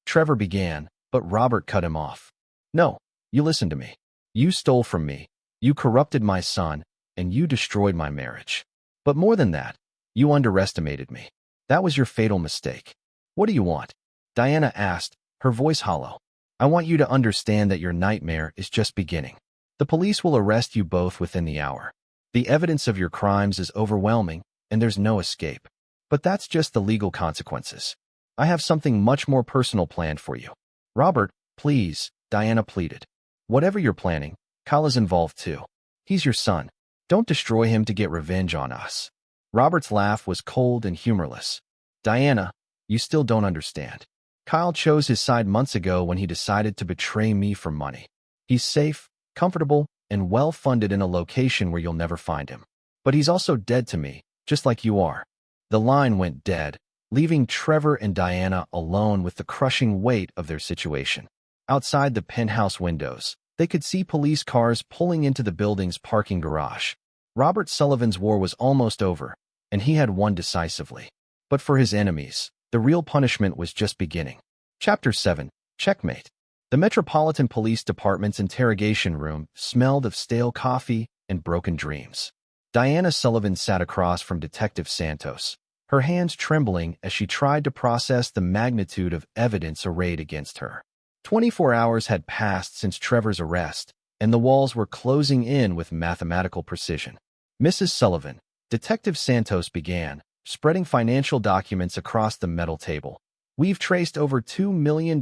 Trevor began, but Robert cut him off. "No, you listen to me. You stole from me, you corrupted my son, and you destroyed my marriage. But more than that, you underestimated me. That was your fatal mistake." "What do you want?" Diana asked, her voice hollow. "I want you to understand that your nightmare is just beginning. The police will arrest you both within the hour. The evidence of your crimes is overwhelming, and there's no escape. But that's just the legal consequences. I have something much more personal planned for you." "Robert, please," Diana pleaded. "Whatever you're planning, Kyle is involved too. He's your son. Don't destroy him to get revenge on us." Robert's laugh was cold and humorless. "Diana, you still don't understand. Kyle chose his side months ago when he decided to betray me for money. He's safe, comfortable, and well-funded in a location where you'll never find him. But he's also dead to me, just like you are." The line went dead, leaving Trevor and Diana alone with the crushing weight of their situation. Outside the penthouse windows, they could see police cars pulling into the building's parking garage. Robert Sullivan's war was almost over, and he had won decisively. But for his enemies, the real punishment was just beginning. Chapter 7. Checkmate. The Metropolitan Police Department's interrogation room smelled of stale coffee and broken dreams. Diana Sullivan sat across from Detective Santos, her hands trembling as she tried to process the magnitude of evidence arrayed against her. 24 hours had passed since Trevor's arrest, and the walls were closing in with mathematical precision. "Mrs. Sullivan," Detective Santos began, spreading financial documents across the metal table. "We've traced over $2 million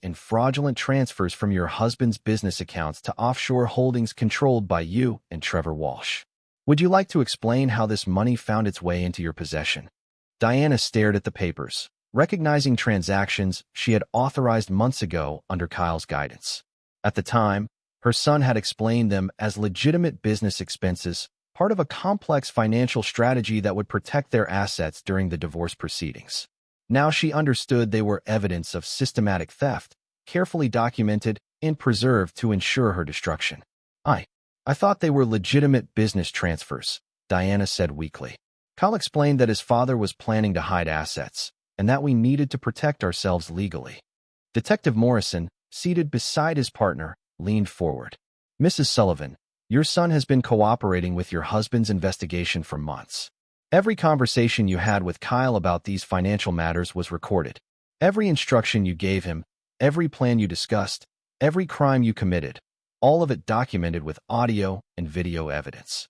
in fraudulent transfers from your husband's business accounts to offshore holdings controlled by you and Trevor Walsh. Would you like to explain how this money found its way into your possession?" Diana stared at the papers, recognizing transactions she had authorized months ago under Kyle's guidance. At the time, her son had explained them as legitimate business expenses, part of a complex financial strategy that would protect their assets during the divorce proceedings. Now she understood they were evidence of systematic theft, carefully documented and preserved to ensure her destruction. I thought they were legitimate business transfers," Diana said weakly. "Kyle explained that his father was planning to hide assets, and that we needed to protect ourselves legally." Detective Morrison, seated beside his partner, leaned forward. "Mrs. Sullivan, your son has been cooperating with your husband's investigation for months. Every conversation you had with Kyle about these financial matters was recorded. Every instruction you gave him, every plan you discussed, every crime you committed, all of it documented with audio and video evidence."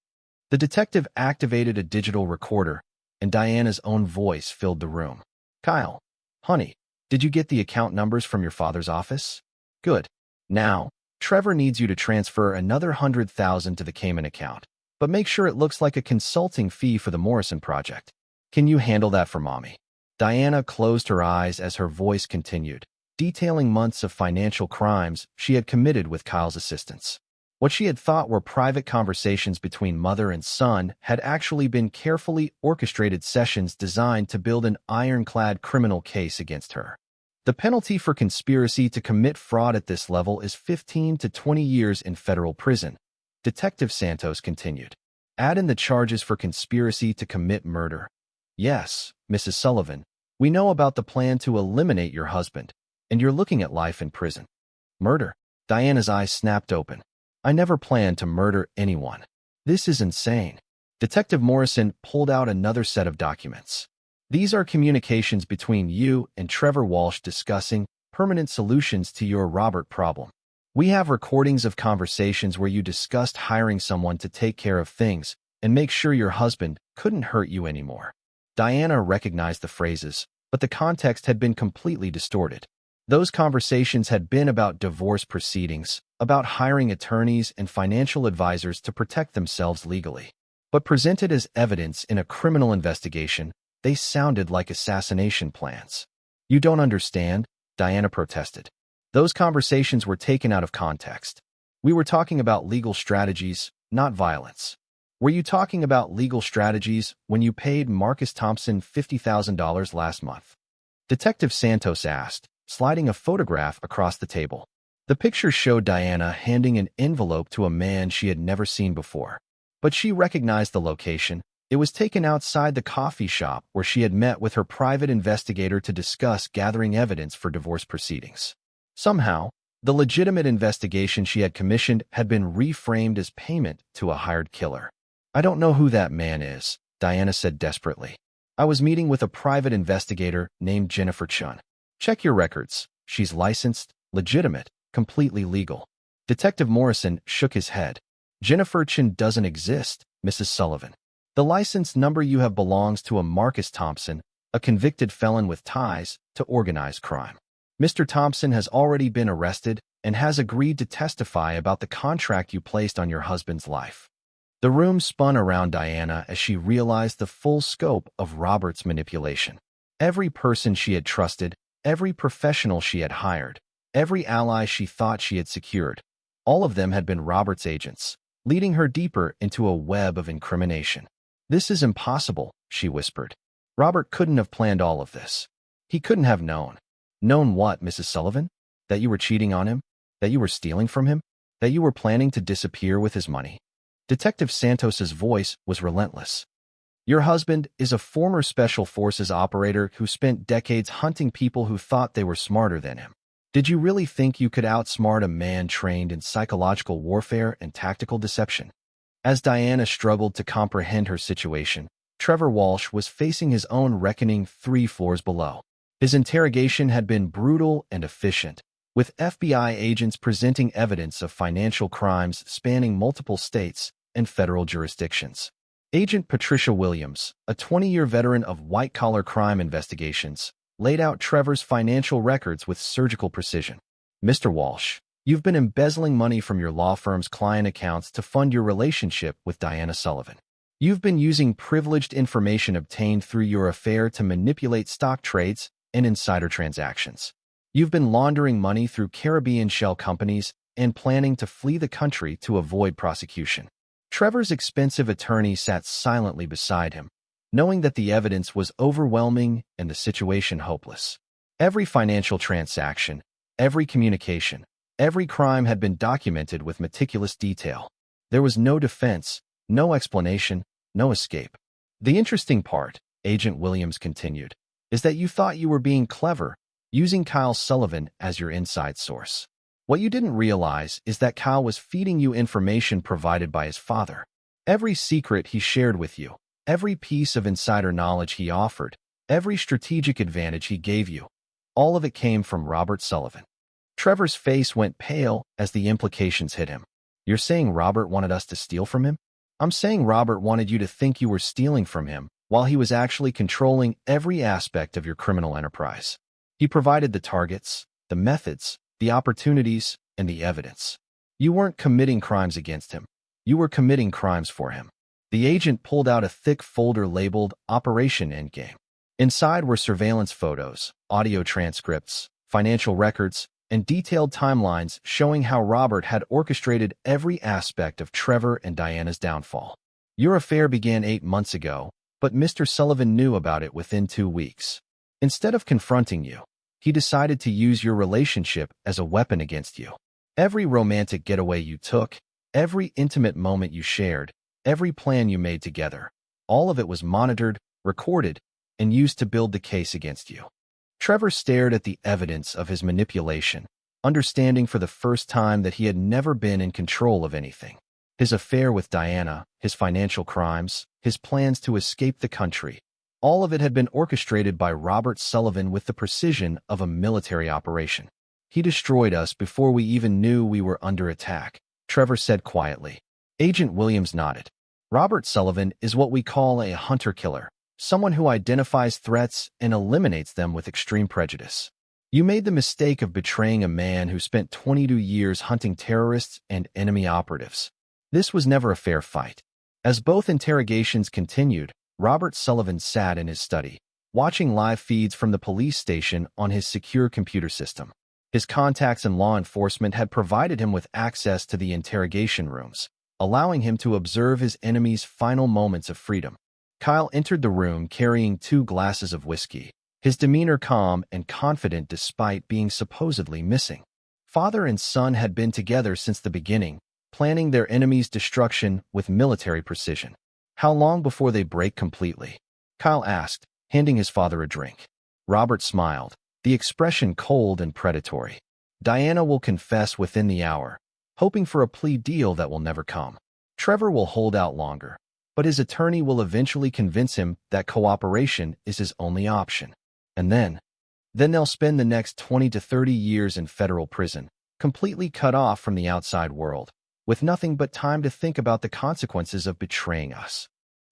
The detective activated a digital recorder, and Diana's own voice filled the room. "Kyle, honey, did you get the account numbers from your father's office? Good. Now, Trevor needs you to transfer another $100,000 to the Cayman account, but make sure it looks like a consulting fee for the Morrison project. Can you handle that for Mommy?" Diana closed her eyes as her voice continued, detailing months of financial crimes she had committed with Kyle's assistance. What she had thought were private conversations between mother and son had actually been carefully orchestrated sessions designed to build an ironclad criminal case against her. The penalty for conspiracy to commit fraud at this level is 15 to 20 years in federal prison, Detective Santos continued. Add in the charges for conspiracy to commit murder. Yes, Mrs. Sullivan, we know about the plan to eliminate your husband, and you're looking at life in prison. Murder? Diana's eyes snapped open. I never planned to murder anyone. This is insane. Detective Morrison pulled out another set of documents. These are communications between you and Trevor Walsh discussing permanent solutions to your Robert problem. We have recordings of conversations where you discussed hiring someone to take care of things and make sure your husband couldn't hurt you anymore. Diana recognized the phrases, but the context had been completely distorted. Those conversations had been about divorce proceedings, about hiring attorneys and financial advisors to protect themselves legally. But presented as evidence in a criminal investigation, they sounded like assassination plans. "You don't understand," Diana protested. "Those conversations were taken out of context. We were talking about legal strategies, not violence." "Were you talking about legal strategies when you paid Marcus Thompson $50,000 last month?" Detective Santos asked, sliding a photograph across the table. The picture showed Diana handing an envelope to a man she had never seen before. But she recognized the location. It was taken outside the coffee shop where she had met with her private investigator to discuss gathering evidence for divorce proceedings. Somehow, the legitimate investigation she had commissioned had been reframed as payment to a hired killer. "I don't know who that man is," Diana said desperately. "I was meeting with a private investigator named Jennifer Chun. Check your records. She's licensed, legitimate, completely legal." Detective Morrison shook his head. "Jennifer Chun doesn't exist, Mrs. Sullivan. The license number you have belongs to a Marcus Thompson, a convicted felon with ties to organized crime. Mr. Thompson has already been arrested and has agreed to testify about the contract you placed on your husband's life." The room spun around Diana as she realized the full scope of Robert's manipulation. Every person she had trusted, every professional she had hired, every ally she thought she had secured, all of them had been Robert's agents, leading her deeper into a web of incrimination. "This is impossible," she whispered. "Robert couldn't have planned all of this. He couldn't have known." "Known what, Mrs. Sullivan? That you were cheating on him? That you were stealing from him? That you were planning to disappear with his money?" Detective Santos's voice was relentless. "Your husband is a former Special Forces operator who spent decades hunting people who thought they were smarter than him. Did you really think you could outsmart a man trained in psychological warfare and tactical deception?" As Diana struggled to comprehend her situation, Trevor Walsh was facing his own reckoning 3 floors below. His interrogation had been brutal and efficient, with FBI agents presenting evidence of financial crimes spanning multiple states and federal jurisdictions. Agent Patricia Williams, a 20-year veteran of white-collar crime investigations, laid out Trevor's financial records with surgical precision. "Mr. Walsh, you've been embezzling money from your law firm's client accounts to fund your relationship with Diana Sullivan. You've been using privileged information obtained through your affair to manipulate stock trades and insider transactions. You've been laundering money through Caribbean shell companies and planning to flee the country to avoid prosecution." Trevor's expensive attorney sat silently beside him, knowing that the evidence was overwhelming and the situation hopeless. Every financial transaction, every communication, every crime had been documented with meticulous detail. There was no defense, no explanation, no escape. "The interesting part," Agent Williams continued, "is that you thought you were being clever, using Kyle Sullivan as your inside source. What you didn't realize is that Kyle was feeding you information provided by his father. Every secret he shared with you, every piece of insider knowledge he offered, every strategic advantage he gave you, all of it came from Robert Sullivan." Trevor's face went pale as the implications hit him. "You're saying Robert wanted us to steal from him?" "I'm saying Robert wanted you to think you were stealing from him while he was actually controlling every aspect of your criminal enterprise. He provided the targets, the methods, the opportunities, and the evidence. You weren't committing crimes against him. You were committing crimes for him." The agent pulled out a thick folder labeled Operation Endgame. Inside were surveillance photos, audio transcripts, financial records, and detailed timelines showing how Robert had orchestrated every aspect of Trevor and Diana's downfall. "Your affair began 8 months ago, but Mr. Sullivan knew about it within 2 weeks. Instead of confronting you, he decided to use your relationship as a weapon against you. Every romantic getaway you took, every intimate moment you shared, every plan you made together, all of it was monitored, recorded, and used to build the case against you." Trevor stared at the evidence of his manipulation, understanding for the first time that he had never been in control of anything. His affair with Diana, his financial crimes, his plans to escape the country, all of it had been orchestrated by Robert Sullivan with the precision of a military operation. "He destroyed us before we even knew we were under attack," Trevor said quietly. Agent Williams nodded. "Robert Sullivan is what we call a hunter-killer. someone who identifies threats and eliminates them with extreme prejudice. You made the mistake of betraying a man who spent 22 years hunting terrorists and enemy operatives. This was never a fair fight. As both interrogations continued, Robert Sullivan sat in his study, watching live feeds from the police station on his secure computer system. His contacts in law enforcement had provided him with access to the interrogation rooms, allowing him to observe his enemy's final moments of freedom. Kyle entered the room carrying 2 glasses of whiskey, his demeanor calm and confident despite being supposedly missing. Father and son had been together since the beginning, planning their enemy's destruction with military precision. How long before they break completely? Kyle asked, handing his father a drink. Robert smiled, the expression cold and predatory. Diana will confess within the hour, hoping for a plea deal that will never come. Trevor will hold out longer, but his attorney will eventually convince him that cooperation is his only option. And then they'll spend the next 20 to 30 years in federal prison, completely cut off from the outside world, with nothing but time to think about the consequences of betraying us.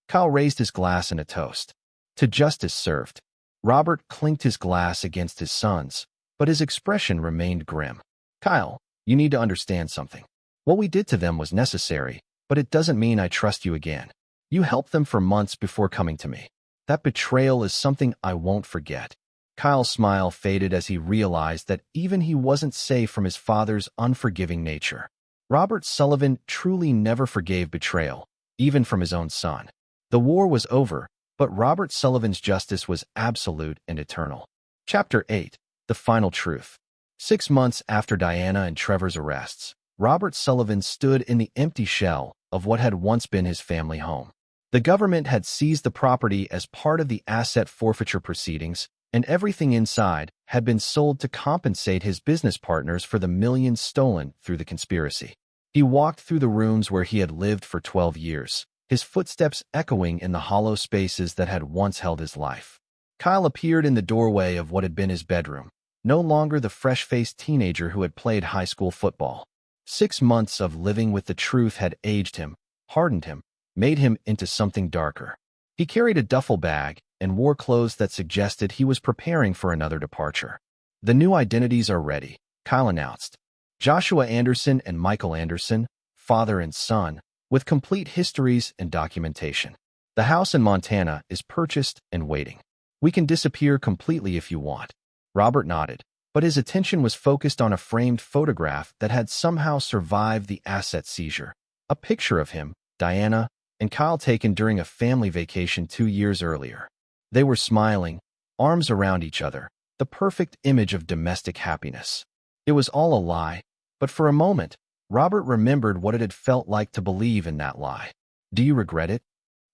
Kyle raised his glass in a toast. To justice served. Robert clinked his glass against his son's, but his expression remained grim. Kyle, you need to understand something. What we did to them was necessary, but it doesn't mean I trust you again. You helped them for months before coming to me. That betrayal is something I won't forget. Kyle's smile faded as he realized that even he wasn't safe from his father's unforgiving nature. Robert Sullivan truly never forgave betrayal, even from his own son. The war was over, but Robert Sullivan's justice was absolute and eternal. Chapter 8. The Final Truth. 6 months after Diana and Trevor's arrests, Robert Sullivan stood in the empty shell of what had once been his family home. The government had seized the property as part of the asset forfeiture proceedings, and everything inside had been sold to compensate his business partners for the millions stolen through the conspiracy. He walked through the rooms where he had lived for 12 years, his footsteps echoing in the hollow spaces that had once held his life. Kyle appeared in the doorway of what had been his bedroom, no longer the fresh-faced teenager who had played high school football. 6 months of living with the truth had aged him, hardened him, made him into something darker. He carried a duffel bag and wore clothes that suggested he was preparing for another departure. The new identities are ready, Kyle announced. Joshua Anderson and Michael Anderson, father and son, with complete histories and documentation. The house in Montana is purchased and waiting. We can disappear completely if you want. Robert nodded, but his attention was focused on a framed photograph that had somehow survived the asset seizure. A picture of him, Diana, and Kyle taken during a family vacation 2 years earlier. They were smiling, arms around each other, the perfect image of domestic happiness. It was all a lie, but for a moment, Robert remembered what it had felt like to believe in that lie. Do you regret it?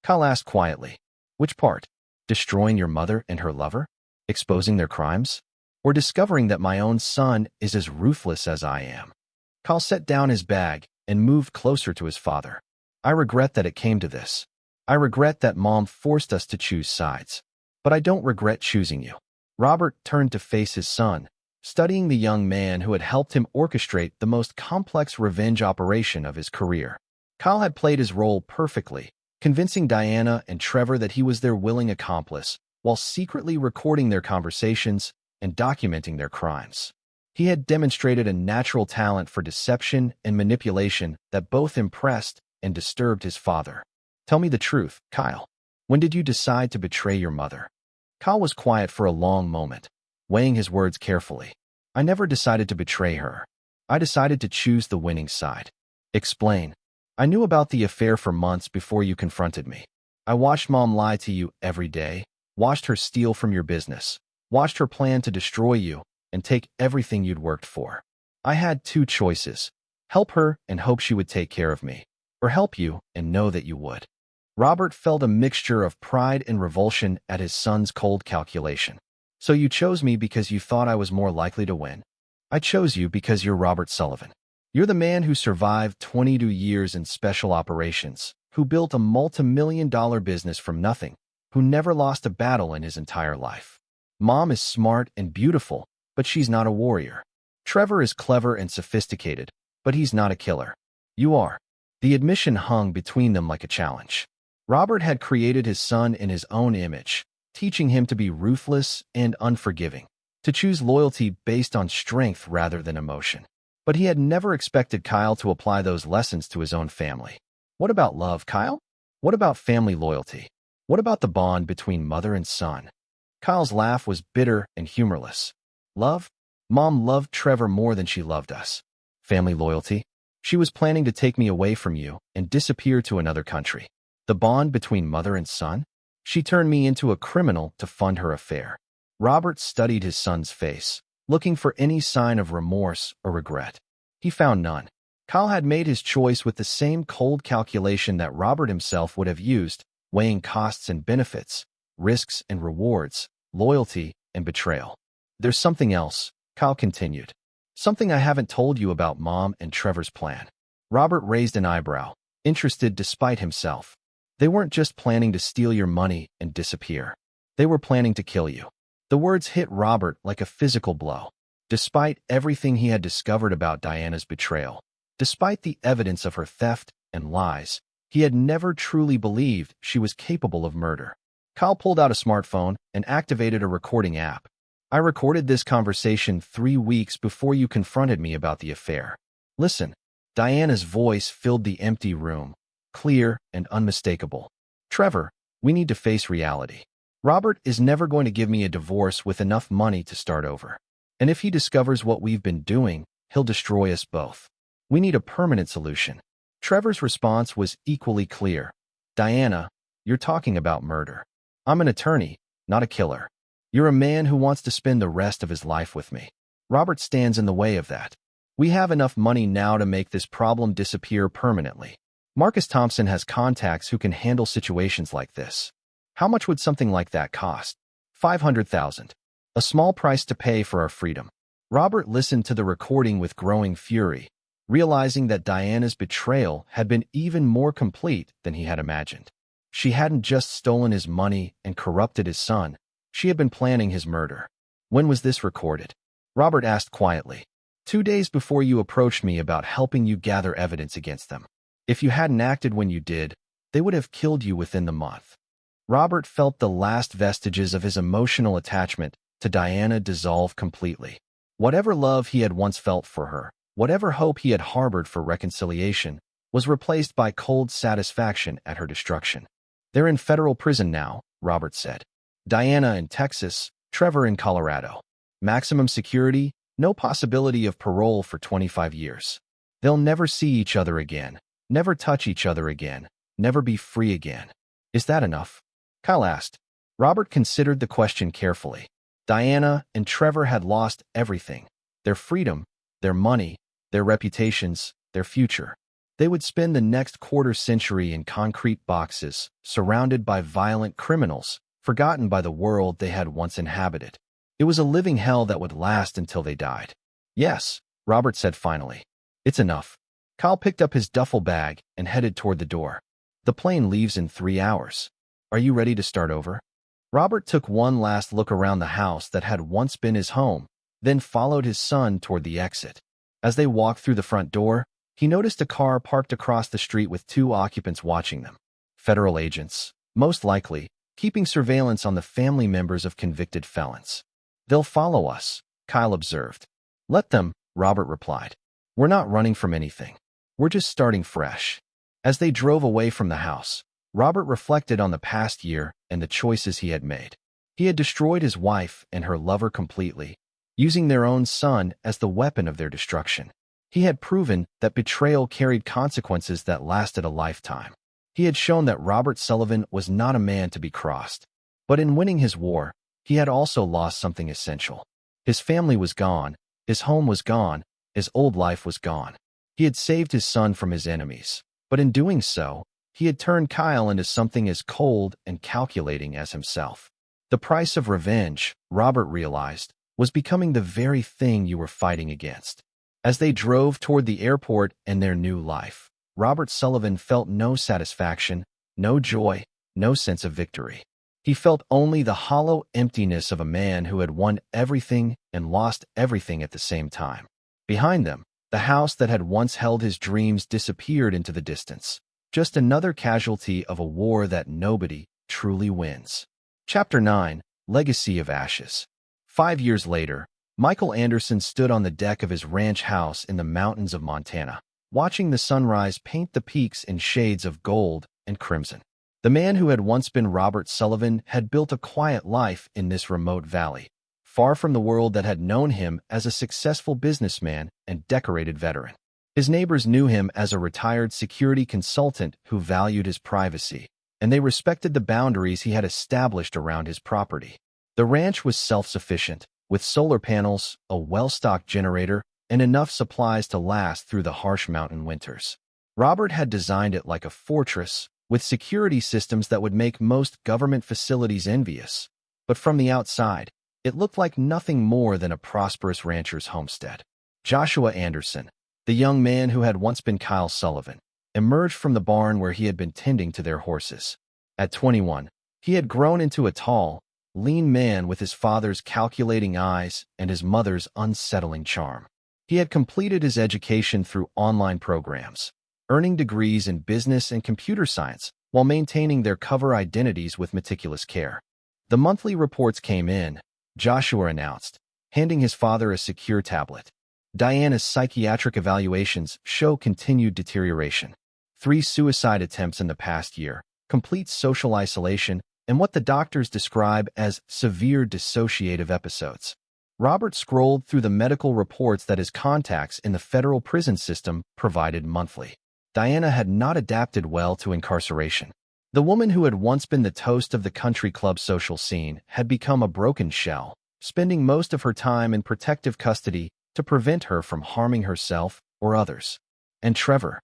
Kyle asked quietly. Which part? Destroying your mother and her lover? Exposing their crimes? Or discovering that my own son is as ruthless as I am? Kyle set down his bag and moved closer to his father. I regret that it came to this. I regret that Mom forced us to choose sides. But I don't regret choosing you. Robert turned to face his son, studying the young man who had helped him orchestrate the most complex revenge operation of his career. Kyle had played his role perfectly, convincing Diana and Trevor that he was their willing accomplice, while secretly recording their conversations and documenting their crimes. He had demonstrated a natural talent for deception and manipulation that both impressed and disturbed his father. Tell me the truth, Kyle. When did you decide to betray your mother? Kyle was quiet for a long moment, weighing his words carefully. I never decided to betray her. I decided to choose the winning side. Explain. I knew about the affair for months before you confronted me. I watched Mom lie to you every day, watched her steal from your business, watched her plan to destroy you and take everything you'd worked for. I had 2 choices: help her and hope she would take care of me, or help you and know that you would. Robert felt a mixture of pride and revulsion at his son's cold calculation. So you chose me because you thought I was more likely to win? I chose you because you're Robert Sullivan. You're the man who survived 22 years in special operations, who built a multi-million-dollar business from nothing, who never lost a battle in his entire life. Mom is smart and beautiful, but she's not a warrior. Trevor is clever and sophisticated, but he's not a killer. You are. The admission hung between them like a challenge. Robert had created his son in his own image, teaching him to be ruthless and unforgiving, to choose loyalty based on strength rather than emotion. But he had never expected Kyle to apply those lessons to his own family. What about love, Kyle? What about family loyalty? What about the bond between mother and son? Kyle's laugh was bitter and humorless. Love? Mom loved Trevor more than she loved us. Family loyalty? She was planning to take me away from you and disappear to another country. The bond between mother and son? She turned me into a criminal to fund her affair. Robert studied his son's face, looking for any sign of remorse or regret. He found none. Kyle had made his choice with the same cold calculation that Robert himself would have used, weighing costs and benefits, risks and rewards, loyalty and betrayal. There's something else, Kyle continued. Something I haven't told you about Mom and Trevor's plan. Robert raised an eyebrow, interested despite himself. They weren't just planning to steal your money and disappear. They were planning to kill you. The words hit Robert like a physical blow. Despite everything he had discovered about Diana's betrayal, despite the evidence of her theft and lies, he had never truly believed she was capable of murder. Kyle pulled out a smartphone and activated a recording app. I recorded this conversation 3 weeks before you confronted me about the affair. Listen. Diana's voice filled the empty room, clear and unmistakable. Trevor, we need to face reality. Robert is never going to give me a divorce with enough money to start over. And if he discovers what we've been doing, he'll destroy us both. We need a permanent solution. Trevor's response was equally clear. Diana, you're talking about murder. I'm an attorney, not a killer. You're a man who wants to spend the rest of his life with me. Robert stands in the way of that. We have enough money now to make this problem disappear permanently. Marcus Thompson has contacts who can handle situations like this. How much would something like that cost? $500,000. A small price to pay for our freedom. Robert listened to the recording with growing fury, realizing that Diana's betrayal had been even more complete than he had imagined. She hadn't just stolen his money and corrupted his son. She had been planning his murder. When was this recorded? Robert asked quietly. 2 days before you approached me about helping you gather evidence against them. If you hadn't acted when you did, they would have killed you within the month. Robert felt the last vestiges of his emotional attachment to Diana dissolve completely. Whatever love he had once felt for her, whatever hope he had harbored for reconciliation, was replaced by cold satisfaction at her destruction. They're in federal prison now, Robert said. Diana in Texas, Trevor in Colorado. Maximum security, no possibility of parole for 25 years. They'll never see each other again, never touch each other again, never be free again. Is that enough? Kyle asked. Robert considered the question carefully. Diana and Trevor had lost everything. Their freedom, their money, their reputations, their future. They would spend the next quarter century in concrete boxes, surrounded by violent criminals, forgotten by the world they had once inhabited. It was a living hell that would last until they died. Yes, Robert said finally. It's enough. Kyle picked up his duffel bag and headed toward the door. The plane leaves in 3 hours. Are you ready to start over? Robert took one last look around the house that had once been his home, then followed his son toward the exit. As they walked through the front door, he noticed a car parked across the street with 2 occupants watching them. Federal agents, most likely, keeping surveillance on the family members of convicted felons. They'll follow us, Kyle observed. Let them, Robert replied. We're not running from anything. We're just starting fresh. As they drove away from the house, Robert reflected on the past year and the choices he had made. He had destroyed his wife and her lover completely, using their own son as the weapon of their destruction. He had proven that betrayal carried consequences that lasted a lifetime. He had shown that Robert Sullivan was not a man to be crossed. But in winning his war, he had also lost something essential. His family was gone, his home was gone, his old life was gone. He had saved his son from his enemies, but in doing so, he had turned Kyle into something as cold and calculating as himself. The price of revenge, Robert realized, was becoming the very thing you were fighting against. As they drove toward the airport and their new life, Robert Sullivan felt no satisfaction, no joy, no sense of victory. He felt only the hollow emptiness of a man who had won everything and lost everything at the same time. Behind them, the house that had once held his dreams disappeared into the distance. just another casualty of a war that nobody truly wins. Chapter 9, Legacy of Ashes. 5 years later, Michael Anderson stood on the deck of his ranch house in the mountains of Montana, watching the sunrise paint the peaks in shades of gold and crimson. The man who had once been Robert Sullivan had built a quiet life in this remote valley, far from the world that had known him as a successful businessman and decorated veteran. His neighbors knew him as a retired security consultant who valued his privacy, and they respected the boundaries he had established around his property. The ranch was self-sufficient, with solar panels, a well-stocked generator, and enough supplies to last through the harsh mountain winters. Robert had designed it like a fortress, with security systems that would make most government facilities envious. But from the outside, it looked like nothing more than a prosperous rancher's homestead. Joshua Anderson, the young man who had once been Kyle Sullivan, emerged from the barn where he had been tending to their horses. At 21, he had grown into a tall, lean man with his father's calculating eyes and his mother's unsettling charm. He had completed his education through online programs, earning degrees in business and computer science while maintaining their cover identities with meticulous care. The monthly reports came in, Joshua announced, handing his father a secure tablet. Diana's psychiatric evaluations show continued deterioration. 3 suicide attempts in the past year, complete social isolation, and what the doctors describe as severe dissociative episodes. Robert scrolled through the medical reports that his contacts in the federal prison system provided monthly. Diana had not adapted well to incarceration. The woman who had once been the toast of the country club social scene had become a broken shell, spending most of her time in protective custody to prevent her from harming herself or others. And Trevor,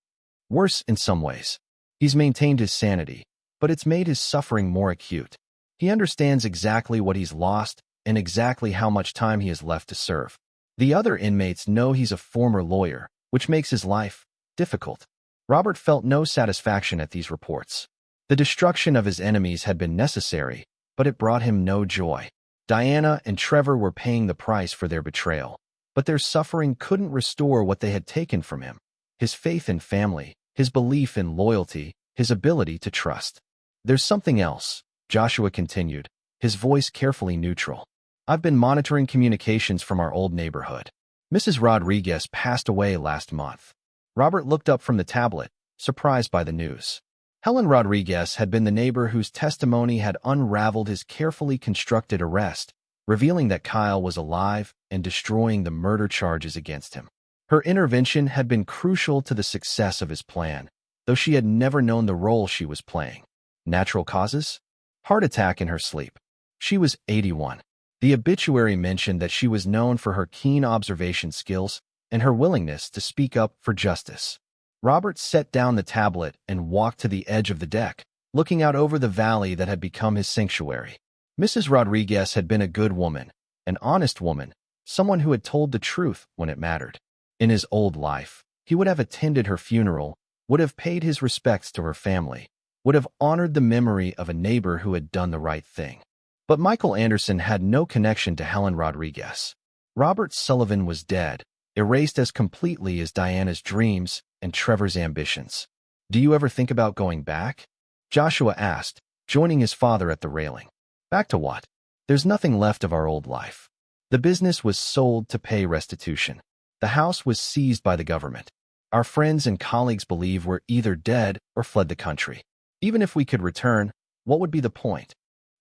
worse in some ways. He's maintained his sanity, but it's made his suffering more acute. He understands exactly what he's lost and exactly how much time he has left to serve. The other inmates know he's a former lawyer, which makes his life difficult. Robert felt no satisfaction at these reports. The destruction of his enemies had been necessary, but it brought him no joy. Diana and Trevor were paying the price for their betrayal, but their suffering couldn't restore what they had taken from him: his faith in family, his belief in loyalty, his ability to trust. There's something else, Joshua continued, his voice carefully neutral. I've been monitoring communications from our old neighborhood. Mrs. Rodriguez passed away last month. Robert looked up from the tablet, surprised by the news. Helen Rodriguez had been the neighbor whose testimony had unraveled his carefully constructed arrest, revealing that Kyle was alive and destroying the murder charges against him. Her intervention had been crucial to the success of his plan, though she had never known the role she was playing. Natural causes? Heart attack in her sleep. She was 81. The obituary mentioned that she was known for her keen observation skills and her willingness to speak up for justice. Robert set down the tablet and walked to the edge of the deck, looking out over the valley that had become his sanctuary. Mrs. Rodriguez had been a good woman, an honest woman, someone who had told the truth when it mattered. In his old life, he would have attended her funeral, would have paid his respects to her family, would have honored the memory of a neighbor who had done the right thing. But Michael Anderson had no connection to Helen Rodriguez. Robert Sullivan was dead, erased as completely as Diana's dreams and Trevor's ambitions. Do you ever think about going back? Joshua asked, joining his father at the railing. Back to what? There's nothing left of our old life. The business was sold to pay restitution. The house was seized by the government. Our friends and colleagues believe we're either dead or fled the country. Even if we could return, what would be the point?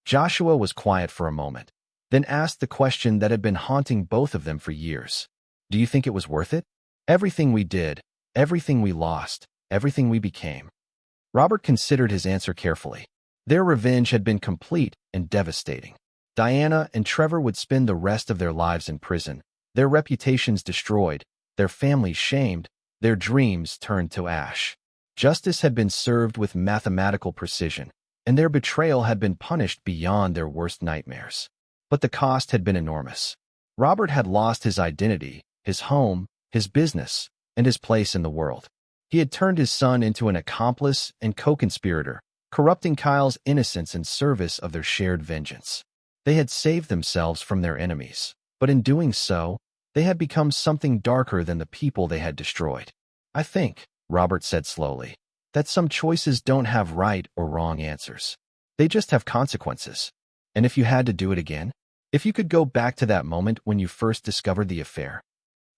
Joshua was quiet for a moment, then asked the question that had been haunting both of them for years. Do you think it was worth it? Everything we did, everything we lost, everything we became. Robert considered his answer carefully. Their revenge had been complete and devastating. Diana and Trevor would spend the rest of their lives in prison, their reputations destroyed, their families shamed, their dreams turned to ash. Justice had been served with mathematical precision, and their betrayal had been punished beyond their worst nightmares. But the cost had been enormous. Robert had lost his identity, his home, his business, and his place in the world. He had turned his son into an accomplice and co-conspirator, corrupting Kyle's innocence in service of their shared vengeance. They had saved themselves from their enemies, but in doing so, they had become something darker than the people they had destroyed. I think, Robert said slowly, that some choices don't have right or wrong answers. They just have consequences. And if you had to do it again? If you could go back to that moment when you first discovered the affair?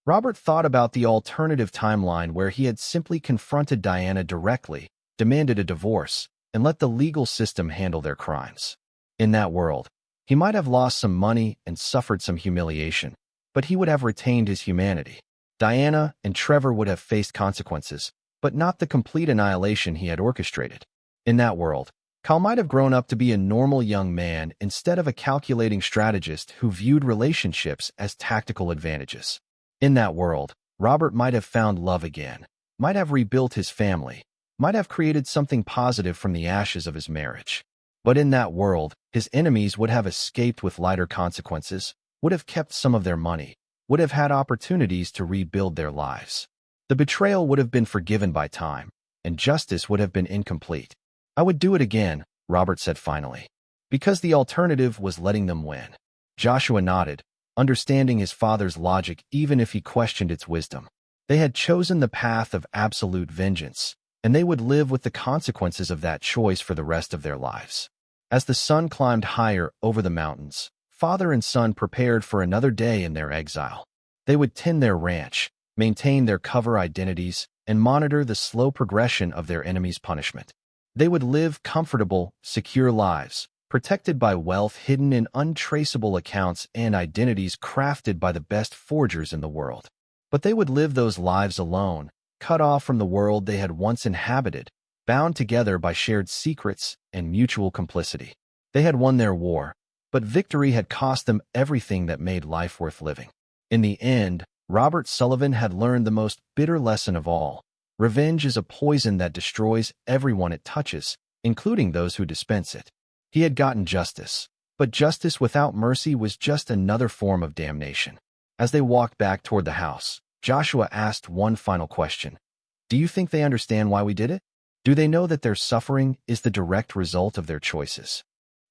Robert thought about the alternative timeline where he had simply confronted Diana directly, demanded a divorce, and let the legal system handle their crimes. In that world, he might have lost some money and suffered some humiliation, but he would have retained his humanity. Diana and Trevor would have faced consequences, but not the complete annihilation he had orchestrated. In that world, Kyle might have grown up to be a normal young man instead of a calculating strategist who viewed relationships as tactical advantages. In that world, Robert might have found love again, might have rebuilt his family, might have created something positive from the ashes of his marriage. But in that world, his enemies would have escaped with lighter consequences, would have kept some of their money, would have had opportunities to rebuild their lives. The betrayal would have been forgiven by time, and justice would have been incomplete. I would do it again, Robert said finally, because the alternative was letting them win. Joshua nodded, understanding his father's logic even if he questioned its wisdom. They had chosen the path of absolute vengeance, and they would live with the consequences of that choice for the rest of their lives. As the sun climbed higher over the mountains, father and son prepared for another day in their exile. They would tend their ranch, maintain their cover identities, and monitor the slow progression of their enemies' punishment. They would live comfortable, secure lives, protected by wealth hidden in untraceable accounts and identities crafted by the best forgers in the world. But they would live those lives alone, cut off from the world they had once inhabited, bound together by shared secrets and mutual complicity. They had won their war, but victory had cost them everything that made life worth living. In the end, Robert Sullivan had learned the most bitter lesson of all. Revenge is a poison that destroys everyone it touches, including those who dispense it. He had gotten justice, but justice without mercy was just another form of damnation. As they walked back toward the house, Joshua asked one final question. Do you think they understand why we did it? Do they know that their suffering is the direct result of their choices?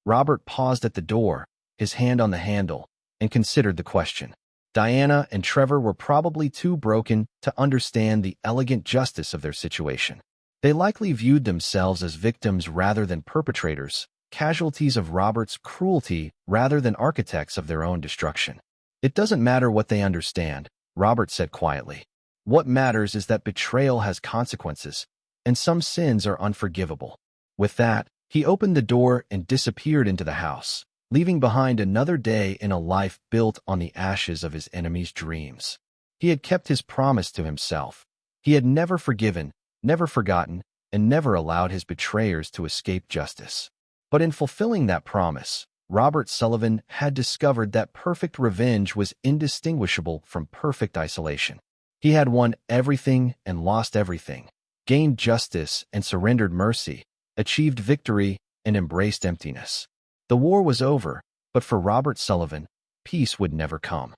Robert paused at the door, his hand on the handle, and considered the question. Diana and Trevor were probably too broken to understand the elegant justice of their situation. They likely viewed themselves as victims rather than perpetrators, casualties of Robert's cruelty rather than architects of their own destruction. It doesn't matter what they understand, Robert said quietly. What matters is that betrayal has consequences, and some sins are unforgivable. With that, he opened the door and disappeared into the house, leaving behind another day in a life built on the ashes of his enemies' dreams. He had kept his promise to himself. He had never forgiven, never forgotten, and never allowed his betrayers to escape justice. But in fulfilling that promise, Robert Sullivan had discovered that perfect revenge was indistinguishable from perfect isolation. He had won everything and lost everything, gained justice and surrendered mercy, achieved victory and embraced emptiness. The war was over, but for Robert Sullivan, peace would never come.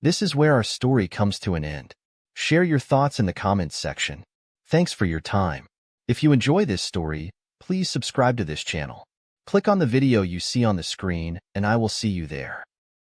This is where our story comes to an end. Share your thoughts in the comments section. Thanks for your time. If you enjoy this story, please subscribe to this channel. Click on the video you see on the screen, and I will see you there.